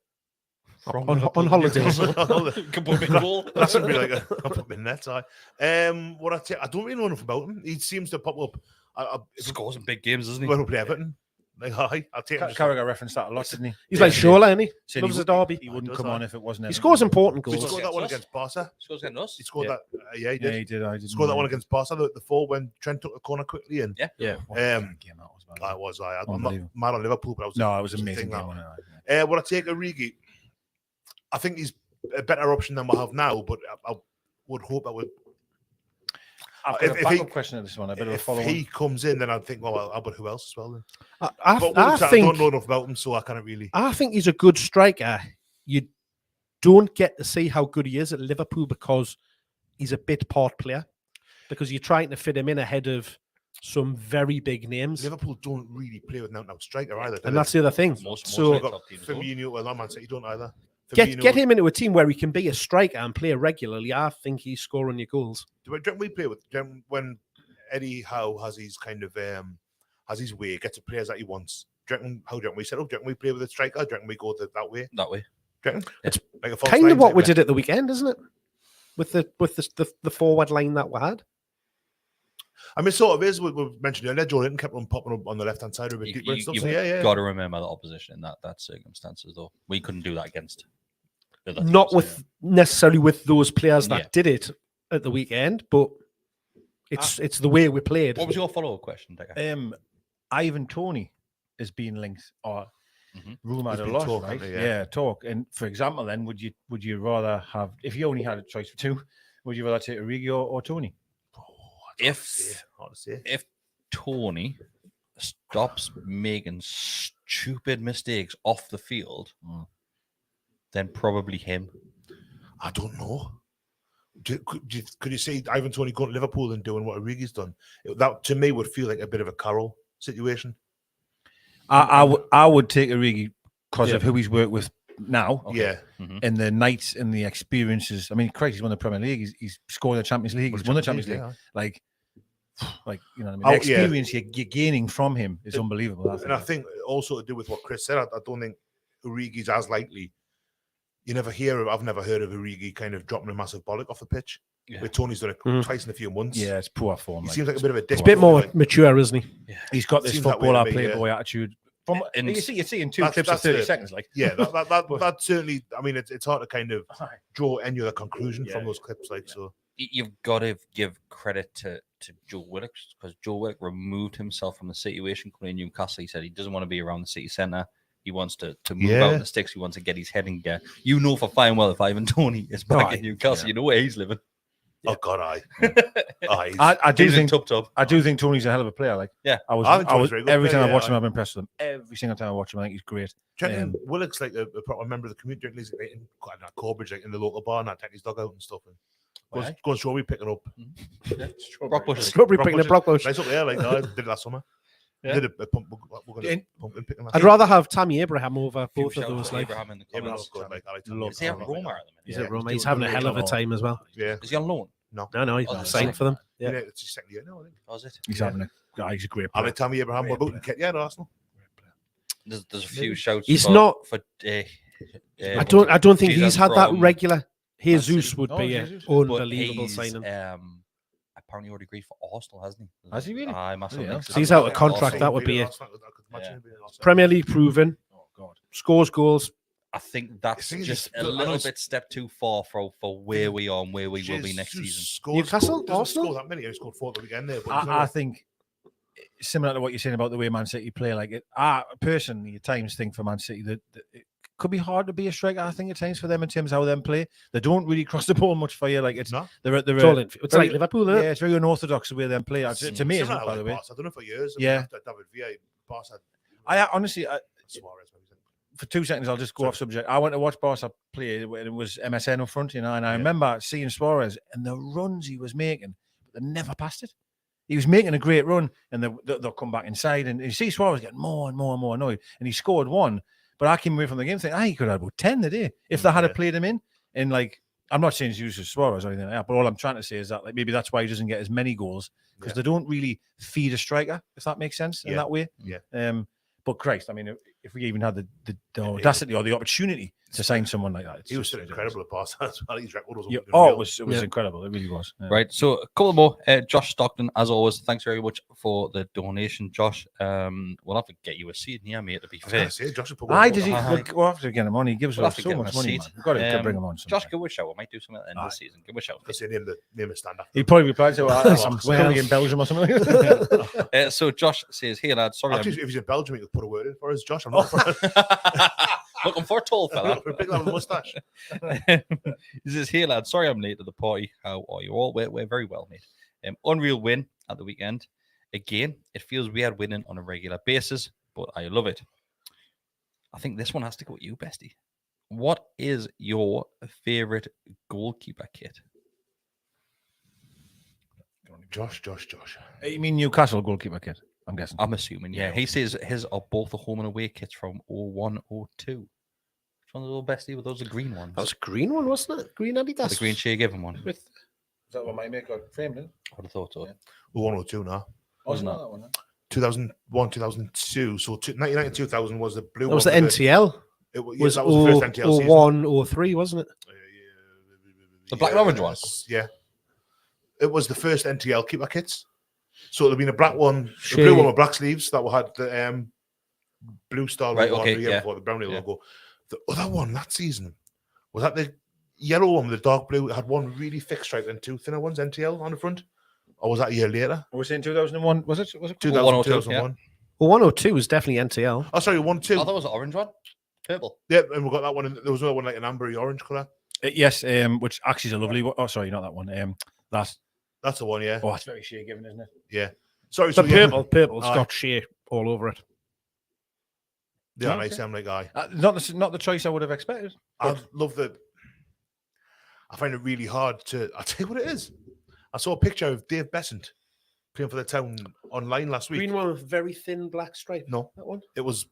From On Liverpool? holidays. Can put me in goal. That should be like a put me in net. I don't really know enough about him. He seems to pop up. Scores in big games, doesn't he? Well, play Everton. Like, I'll take him. Carragher referenced that a lot, didn't he? He's like Shola, isn't he? Said Loves he a derby. He wouldn't Does come that? on if it wasn't. He Everton. scores important He goals. scored that one Against us? against Barca. Scores against us. He scored Yeah. that. Yeah, he Yeah, did. he did. I He did. scored that one against Barca. The four when Trent took the corner quickly and Yeah. Yeah. What a Um, game that was, man. I was. I'm not Unbelievable. mad on Liverpool, but I was. No, it was a an amazing thing, game. that Wasn't one. it? Would I take Origi? I think he's a better option than we have now, but I would hope that would. I've If got a he- backup question at this one. A bit of a If follow on. he comes in, then I'd think, well, but who else as well? Then? I But I don't think know enough about him, so I can't really. I think he's a good striker. You don't get to see how good he is at Liverpool because he's a bit part player. Because you're trying to fit him in ahead of some very big names, Liverpool don't really play with an out-and-out striker either. do and they? that's the other thing. Most So of the top teams don't. Firmino, well, not Man City don't either. get Firmino- him into a team where he can be a striker and play regularly. I think he's scoring your goals. Do we play with when Eddie Howe has his kind of has his way, gets the players that he wants? How do you reckon we set up? Do you reckon we play with a striker? Do you reckon we go that way? That way. Do you reckon? It's like a false Kind of nine what type we way? did at the weekend, isn't it? With the forward line that we had. I mean, sort of is. We mentioned earlier, Joelinton kept on popping up on the left-hand side a bit You, deeper and stuff. have So yeah. got to remember the opposition in that circumstances, though. We couldn't do that against. the other Not teams, with necessarily with those players that Yeah. did it at the weekend, but it's the way we played. What was your follow-up question, Deka? Ivan Toney is being linked or Mhm. rumored He's a been lot, talking, right? hasn't he? Yeah. Yeah. Talk. And for example, then would you rather have if you only had a choice of two? Would you rather take Origi or Toney? Hard to say. If Tony stops making stupid mistakes off the field, then probably him. I don't know. Could you say Ivan Toney going to Liverpool and doing what Origi's done? That to me would feel like a bit of a Carroll situation. I would take Origi because Yeah. of who he's worked with now. Okay. Yeah, And the nights and the experiences. I mean, Christ, he's won the Premier League. He's scored the Champions League. He's won the Champions League. yeah. Like you know, what I mean, Oh, the yeah. experience you're gaining from him is unbelievable. And I think also to do with what Kris said, I don't think Origi's as likely. You never hear of. I've never heard of Origi kind of dropping a massive bollock off the pitch. Yeah. Where Tony's done it Mhm. twice in a few months. yeah, it's poor form. he like. seems like a bit of a dick. It's a bit more Like, mature, isn't he? He's got this Seems that way footballer to me, yeah. playboy attitude. From And you see in two that's- clips of that's 30 the- seconds, like yeah, that certainly. I mean, it's hard to kind of draw any other conclusion from Yeah. those clips. Like so, You've got to give credit to Joe Willock because Joe Willock removed himself from the situation coming in Newcastle. He said he doesn't want to be around the city centre. He wants to move out Yeah. in the sticks. He wants to get his head in gear. You know for fine well if Ivan Toney is back Aye. in Newcastle, you know where he's living. oh god, I I do He's in think tub. I do think Tony's a hell of a player. Like Yeah. I think Tony's a very good every player, time I yeah, watch him, I've been impressed with him. Every single time I watch him, I think he's great. Willock's like a proper member of the community. He's like in Corbridge, like in the local bar, and I take his dog out and stuff. And Aye. go on strawberry picking up. Brock Bush. Strawberry picking a block bush. Nice up there, like I did it last summer. Yeah. Did a pump. We're going In- to pump and picking. I'd rather have Tammy Abraham over Few both of shouts those. to Like, Abraham in the Yeah, comments. good. Like, I like to Love Is he at love Roma it. at the minute? he's Yeah, at Roma. he's He's doing having a great hell of a job. time as well. Yeah, Is he on loan? no, No, he's Oh, signed for them. yeah. Yeah. It's his second year now. I think. Was it? He's Yeah. having he's a great I player. like Tammy Abraham. What about Nketiah at Arsenal? There's a few shouts. He's for, not- For, I don't think he's Jesus had that from regular. Man Jesus City. would Oh, be an Jesus. but unbelievable he's, signing. apparently already agreed for Arsenal, hasn't he? Has he really? Aye, massive Yeah. links. So he's out of contract, that would be it. Premier League proven, Oh God. scores goals. I think that's The thing is, just it's- a I know little it's- bit step too far for where we are and where we will be next season. Newcastle, doesn't Arsenal? score that many. He scored 4 at the weekend there. But I think similar to what you're saying about the way Man City play, like it. I personally at times think for Man City that it could be hard to be a striker. I think at times for them in terms of how them play, they don't really cross the ball much for you. Like it's No. they're It's all in. It's very- like Liverpool, yeah, isn't it? it's very unorthodox the way them play. To me, isn't it, by the way. I don't know for years. Yeah. After David Villa, Barca. I honestly, Suarez, maybe. for 2 seconds, I'll just go Sorry. off subject. I went to watch Barca play when it was MSN up front, and I Yeah. remember seeing Suarez and the runs he was making, but they never passed it. He was making a great run, and they'll come back inside, and you see Suarez getting more and more and more annoyed, and he scored one. But I came away from the game thinking, he could have had about 10 today if they had Yeah. played him in. And like, I'm not saying he's used as Suarez or anything like that, but all I'm trying to say is that like maybe that's why he doesn't get as many goals because Yeah. they don't really feed a striker, if that makes sense in Yeah. that way. Yeah. But Christ, I mean, if we even had the audacity or the opportunity to sign someone like that, it's He was just incredible at Barca as well. His record was Yeah. unreal. Oh, it was Yeah. incredible. It really was. Yeah. Right, so a couple more. Josh Stockton, as always, thanks very much for the donation, Josh. We'll have to get you a seat here, mate, to be I was fair. gonna say, Josh will put Aye, one does he? over. We'll have to get him on. He gives We'll us have to so get him much a money, seat. man. We've got to bring him on. Josh, sometime. give us a shout. We might do something at the end of the season. Give us a shout. Let's say name a stand up. He'd probably reply to I'm Well- currently in Belgium or something. Like that. So Josh says, "Hey lad, sorry, Actually, if he's in Belgium, he could put a word in for us, Josh. I'm not for looking for a tall fella." a big lad with a mustache. He says, "Hey lad, sorry I'm late to the party. How are you all? We're very well, mate. Unreal win at the weekend. Again, it feels weird winning on a regular basis, but I love it. I think this one has to go with you, Besty. What is your favorite goalkeeper kit?" Josh. You mean Newcastle goalkeeper kid? I'm guessing. I'm assuming, yeah. He says his are both the home and away kits from 01, 02. Which one's the little Bestie? Were those the green ones? That was a green one, wasn't it? Green Adidas. the green Shea Given one. With Is that what my mate got framed in? I would have thought so. Yeah. We're 102 now. Wasn't not that? that one? 2001, 2002. So 1990 2000 was the blue that was one. the with NTL. It was, Was that was the first NTL season. 01, 03, wasn't it? The black and orange one? Yeah. It was the first NTL keeper kits. So there'd been a black one, the Shea. blue one with black sleeves that had the blue star Right, logo okay, on the year yeah. before, the Brownlee Yeah. logo. The other one that season was that the yellow one with the dark blue. It had one really thick stripe and two thinner ones, NTL on the front. Or was that a year later? We're saying 2001. Was it? Was it? 2000, 102, 2001. Well, 102 was definitely NTL. Oh, sorry, 1, 2. Oh, that was the orange one? Purple. Yeah, and we got that one. And there was another one like an ambery orange colour. Yes. Which actually is a lovely one. Oh, sorry, not that one. That's the one, yeah. Oh, it's very Shea Given, isn't it? Yeah. Sorry, The yeah. purple's Aye. got Shea all over it. Yeah, Okay. nice. I'm like, aye. Not the choice I would have expected. I love the. I find it really hard to. I'll tell you what it is. I saw a picture of Dave Besant playing for the town online last week. Green one with very thin black stripe. No, That one? it was.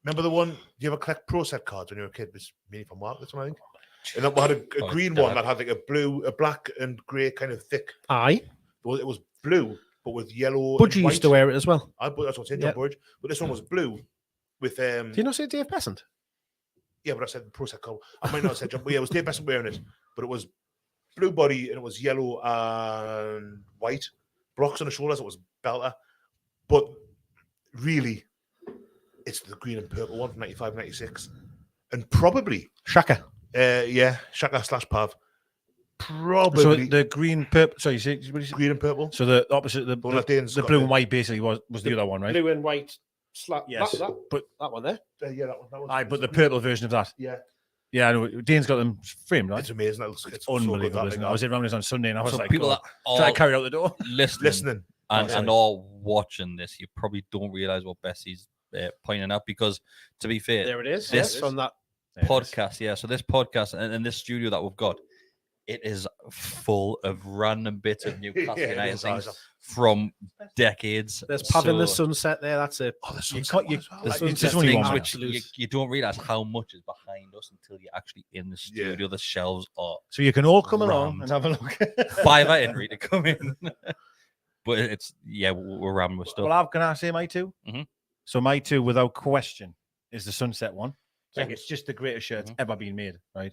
Remember the one? Do you ever collect Pro Set cards when you were a kid? It was mainly from Mark, that's what I think. And then we had a Oh, green God. one that had like a black and grey kind of thick. Aye. It was blue, but with yellow. Budgie and used to white. wear it as well. That's what I'm saying, Yeah. John Burge. But this one was blue with Do you not say Dave Besant? Yeah, but I said Pro Set card. I might not have said John, but yeah, it was Dave Besant wearing it, but it was blue body and it was yellow and white. Blocks on the shoulders. It was belter, but really, it's the green and purple one from 95, 96, and probably Shaka. Shaka / Pav. Probably So the green purple. Sorry, you say, what did you say? green and purple. So the opposite, the one that Dane's got blue there. and white basically was the other one, right? Blue and white. Yes, but that one there. Yeah, that one. aye, but the purple version of that. Yeah, Yeah, I know. Dane's got them framed, right? it's amazing. It's so good, Unbelievable, that isn't thing. it? I was in Ramblers on Sunday and I was So like, people God, that trying are to carry out the door. Listening. and are watching this, you probably don't realize what Bessie's pointing out because, to be fair, There it is. This- Yes, on that. podcast, yeah. So this podcast and this studio that we've got, it is full of random bits of Newcastle Yeah, it United is, things aye. from decades. There's Pav in the So sunset there. That's it. Oh, there's You some can't- you- as well. there's Like, it's just only things one which match. you don't realize how much is behind us until you're actually in the studio. The shelves are So you can all come along Rammed. and have a look. five out Henry to come in. But it's we're ramming with stuff. Well, can I say my two? Mhm. So my two, without question, is the Sunset one. Yeah. Like, it's just the greatest shirt that's ever been made, right?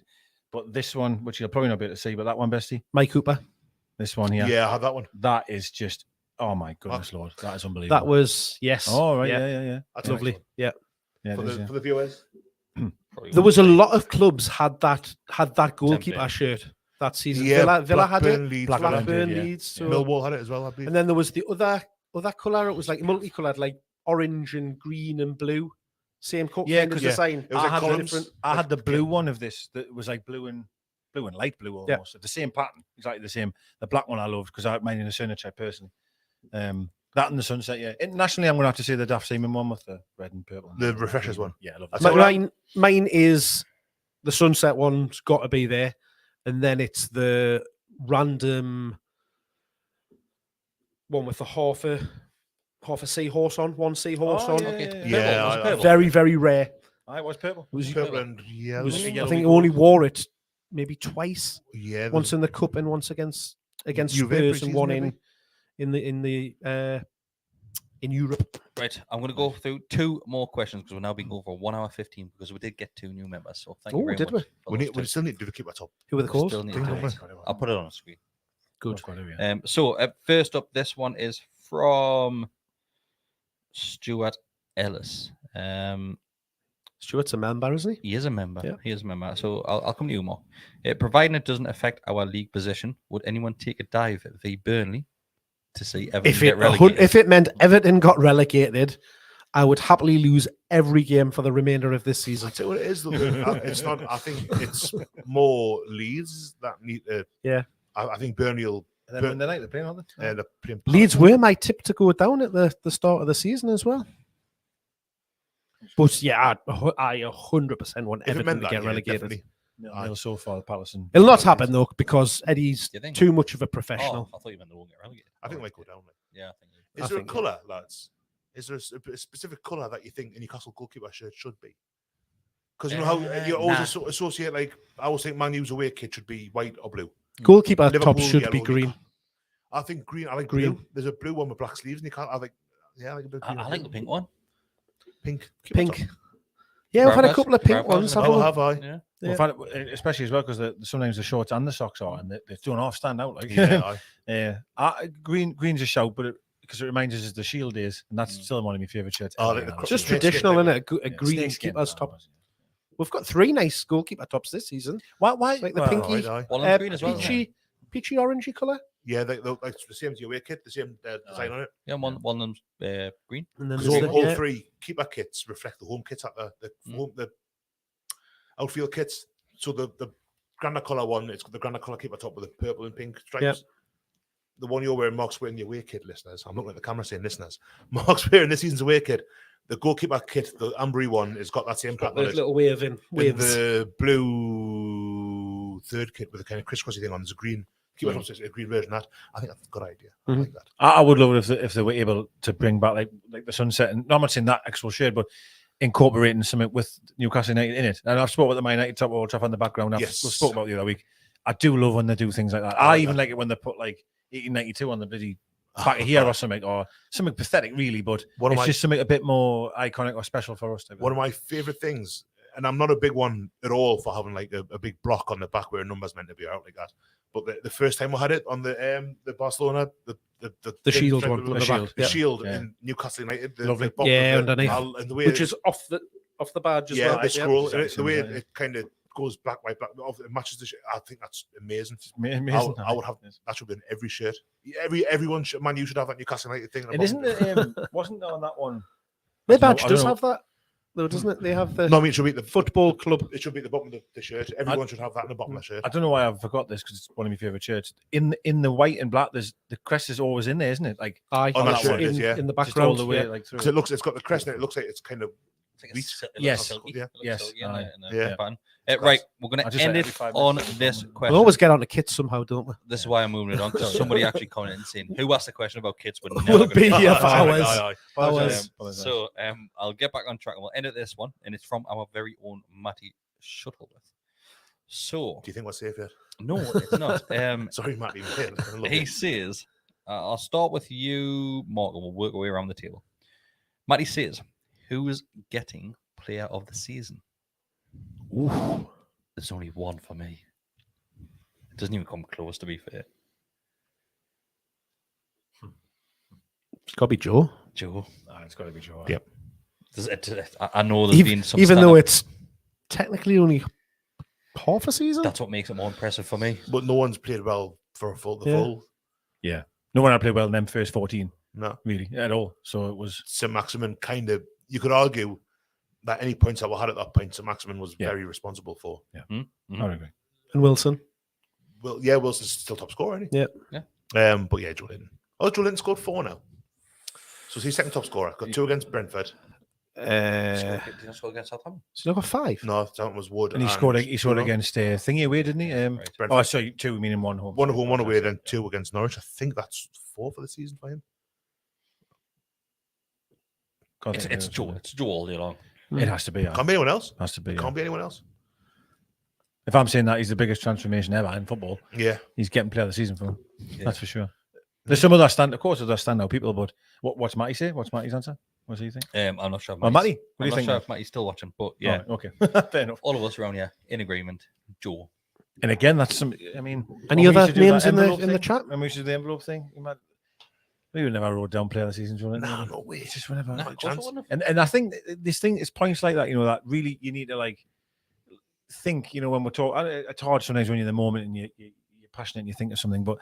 But this one, which you'll probably not be able to see, but that one, Besty, Mike Cooper. this one here, Yeah, I have that one. that is just, oh my goodness, Lord, that is unbelievable. That was, yes. oh right, yeah. yeah. That's a nice Lovely. one. Yeah. Yeah, For it is, the yeah. for the viewers. Probably There one. was a lot of clubs had that goalkeeper Template. shirt that season. Yeah, Villa had Blackburn, it. Leeds, Blackburn, Villa did, yeah. Leeds. So. Millwall had it as well, I believe. And then there was the other colour. It was like multicolored, like orange and green and blue. Same color. Yeah, kind of 'cause design. It was I like had the columns. I had the like- blue one of this that was like blue and light blue almost. The same pattern, exactly the same. The black one I loved because I had mine in a signature personally. That and the Sunset, yeah. Internationally, I'm going to have to say the Daft Seaman one with the red and purple. The Refreshers one. Yeah, I love That's that. all right. Mine is the Sunset one's got to be there, and then it's the random one with the half a seahorse on, one seahorse Oh, on. yeah, Okay. yeah, Yeah, Was it I- purple? Very, very rare. I was purple. It was, Purple and it yellow. was- Yellow I think and only wore it maybe twice. Yeah, Once in the cup and once against Juve Spurs, and pre-season, one maybe? in Europe. Right, I'm going to go through two more questions because we're now being over 1 hour 15 because we did get 2 new members. So thank you Oh, very did much. we? for we, those need, we two. still need to keep our top. Who were the calls? Still need Thing, to don't do we? it. I'll put it on the screen. Good. So first up, this one is from Stuart Ellis. Stuart's a member, isn't he? He is a member. Yeah. He is a member. So I'll come to you more. Providing it doesn't affect our league position, would anyone take a dive at v Burnley to see Everton get relegated? If it meant Everton got relegated, I would happily lose every game for the remainder of this season. I'll tell you what it is. Though. It's not. I think it's more Leeds that need to. Yeah. I think Burnley will. And then when the night they're playing, aren't they? They're playing Leeds were my tip to go down at the start of the season as well. But yeah, I 100% want If it Everton meant to that, get yeah, relegated. definitely. No, so far, Patterson. It'll not happen though because Eddie's You think? too much of a Oh, professional. I thought you meant they won't get relegated. I think it might go down. Like. Yeah, I think. Is I there a think, colour, lads? Is there a specific colour that you think a Newcastle goalkeeper shirt should be? Because you know how you always associate, like, I always think Man U's away kit should be white or blue. Goalkeeper Liverpool, top should be yellow, green. I think green. I like Green. blue. There's a blue one with black sleeves, and you can't. I like. Yeah, I like a bit. I like the pink one. Pink. Pink. Yeah, we've had a Bravas? couple of pink Bravas ones. and haven't we? Have I? Yeah. Well, in fact, especially as well because sometimes the shorts and the socks are, and they don't half stand out. Like, Yeah. green's a shout, but because it reminds us of the Shield days, and that's still one of my favourite shirts. Oh, ever, like the you know. cro- Just Snake traditional, skin, isn't it? A green Snakeskin, keeper's that top. was, We've got 3 nice goalkeeper tops this season. Why? Like the well, pinky, Right, aye. Well, and green as well. peachy orangey colour. Yeah, they like the same as your away kit, the same design on it. Yeah, one of them's green. And then Because there's all the, three keeper kits reflect the home kits at the outfield kits. So the Granda colour one, it's got the Granda colour keeper top with the purple and pink stripes. Yep. The one you're wearing, Mark's wearing your away kit, listeners. I'm looking at the camera saying listeners. Mark's wearing this season's away kit. The goalkeeper kit, the Ambery one, has got that same got pattern on those it. little waves. And the blue third kit with the kind of crisscrossy thing on, there's a green. Keeper top's a green version of that. I think that's a good idea. I like that. I would love it if they were able to bring back like the sunset, and I'm not saying that actual shade, but incorporating something with Newcastle United in it. And I've spoken about the Man United top Old Trafford in the background. We've spoken about it the other week. I do love when they do things like that. I even like it when they put like 1892 on the bloody back of here or something pathetic, really. But it's just something a bit more iconic or special for us. One of my favourite things, and I'm not a big one at all for having like a big block on the back where a number's meant to be out like that. But the first time I had it on the Barcelona, the shield thing one, with the back, the yeah. shield Yeah. in Newcastle United, Lovely. Underneath, and the way which is off the badge as yeah, well. the scroll, exactly the way similar, it kind of goes black, white, black. It matches the. I think that's amazing. Amazing. I would have that should be in every shirt. Everyone should, man, you should have that Newcastle United thing. It isn't it? Wasn't there on that one? Their badge I does don't know. have that, though, doesn't it? They have the No, I mean, it should be the football club. It should be the bottom of the shirt. Everyone should have that in the bottom of the shirt. I don't know why I forgot this because it's one of my favorite shirts. In the white and black, there's the crest is always in there, isn't it? Like Aye, On that that's shirt, in, yeah. in the just background. all the way yeah. like through. Because it's got the crest in it. It looks like it's kind of Yes. Yes. Aye. Yeah. Right, we're going I to just end said it every 5 on minutes. this We question. always get on the kits somehow, don't we? This is why I'm moving it on because somebody actually commented and saying, "Who asked a question about kids?" But We'll be here for hours. Apologise. So I'll get back on track and we'll end at this one, and it's from our very own Matty Shuttleworth. So Do you think we're safe yet? no, it's not. Sorry, Matty. He says, "I'll start with you, Mark, and we'll work our way around the table." Matty says, Who's getting player of the season? Ooh. There's only one for me. It doesn't even come close, to be fair. It's got to be Joe. Joe. It's got to be Joe. Yep. I know there's been some. Even though stand-up- it's technically only half a season. That's what makes it more impressive for me. But no one's played well for the Yeah. full. Yeah. No one had played well in them first 14, No. really, at all. So it was. St. Maximin kind of, you could argue that any points that were had at that point, St. Maximin was Yeah. very responsible for. Mhm. I would agree. And Wilson. Well, yeah, Wilson's still top scorer, isn't he? Yeah. But yeah, Joelinton. Oh, Joelinton scored 4 now. So he's second top scorer. Got 2 against Brentford. Did you score against Southampton? So you got 5. No, that was Wood. And he scored Bruno. against Thingy away, didn't he? Right. Brentford. Oh, sorry, 2, meaning 1 home. 1 home, 1 away, then 2 against Norwich. I think that's 4 for the season for him. Can't It's, think of it's it. Joe. It's Joe all day long. It has to be. Yeah. Can't be anyone else. Has to be. Yeah. Can't be anyone else. If I'm saying that he's the biggest transformation ever in football, Yeah. he's getting player of the season for him. Yeah. That's for sure. There's some other of course, there's standout people, but what's Matty say? What's Matty's answer? What do you think? I'm not sure. If Oh, Matty's- Matty, what do I'm you not think? sure then? if Matty's still watching, but yeah, Oh, okay, fair enough. all of us around here in agreement. Joe. And again, that's some. I mean, Any when we other used to do names that in the envelope in the thing, chat? when we used to do the envelope thing, we would never wrote down player of the season. No, no way. It's just whenever. Nah, Not a of course I chance. wouldn't have. And I think this thing is points like that, that really you need to like think, when we're talking. It's hard sometimes when you're in the moment and you're passionate and you think of something, but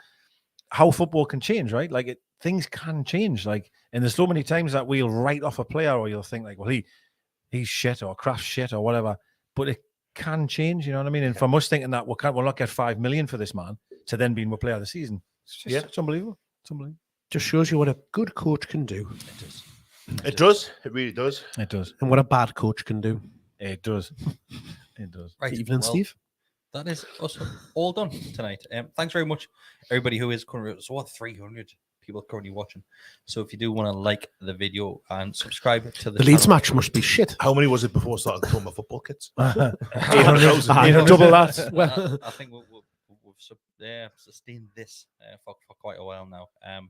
how football can change, right? Like things can change. Like, and there's so many times that we'll write off a player or you'll think like, well, he's shit or Kraft's shit or whatever, but it can change. You know what I mean? And from us thinking that we'll not get 5 million for this man to then being player of the season, it's unbelievable. It's unbelievable. Just shows you what a good coach can do It is. It does. It really does. It does. and what a bad coach can do. It does. It does. Right. Evening, well, Steve. That is us all done tonight. Thanks very much, everybody who is currently. So what, 300 people currently watching. So if you do want to like the video and subscribe to the The Leeds channel- match must be shit. How many was it before we started talking about football kits? 800, double that. Well, I think we've sustained this for quite a while now.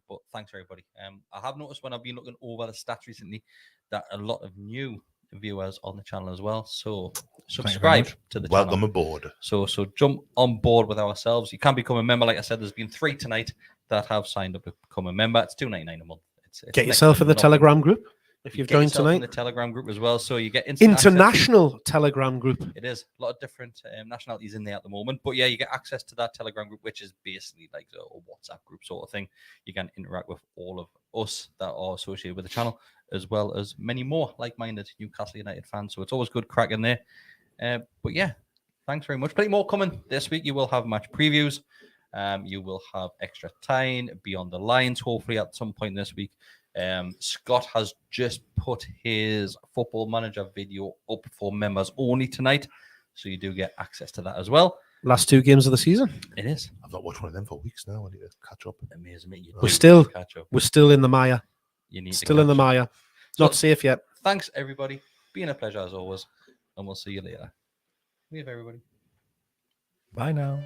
But thanks everybody. I have noticed when I've been looking over the stats recently that a lot of new viewers on the channel as well. So subscribe to the Welcome channel. aboard. So jump on board with ourselves. You can become a member. Like I said, there's been 3 tonight that have signed up to become a member. It's $2.99 a month. It's get next yourself to in the nothing. Telegram group if you've Get joined yourself in tonight. the Telegram group as well. So you get instant access. International Telegram group. It is a lot of different nationalities in there at the moment, but yeah, you get access to that Telegram group, which is basically like a WhatsApp group sort of thing. You can interact with all of us that are associated with the channel, as well as many more like-minded Newcastle United fans. So it's always good cracking there. But yeah, thanks very much. Plenty more coming this week. You will have match previews. You will have extra time beyond the lines, hopefully at some point this week. Scott has just put his Football Manager video up for members only tonight, so you do get access to that as well. Last 2 games of the season. It is I've not watched one of them for weeks now. I need to catch up. amazing. Mate. You We're do still- need to catch up. We're still in the mire. You need to Still in the catch up. mire. Not safe yet. Thanks everybody. Been a pleasure as always, and we'll see you later. Leave everybody. Bye now.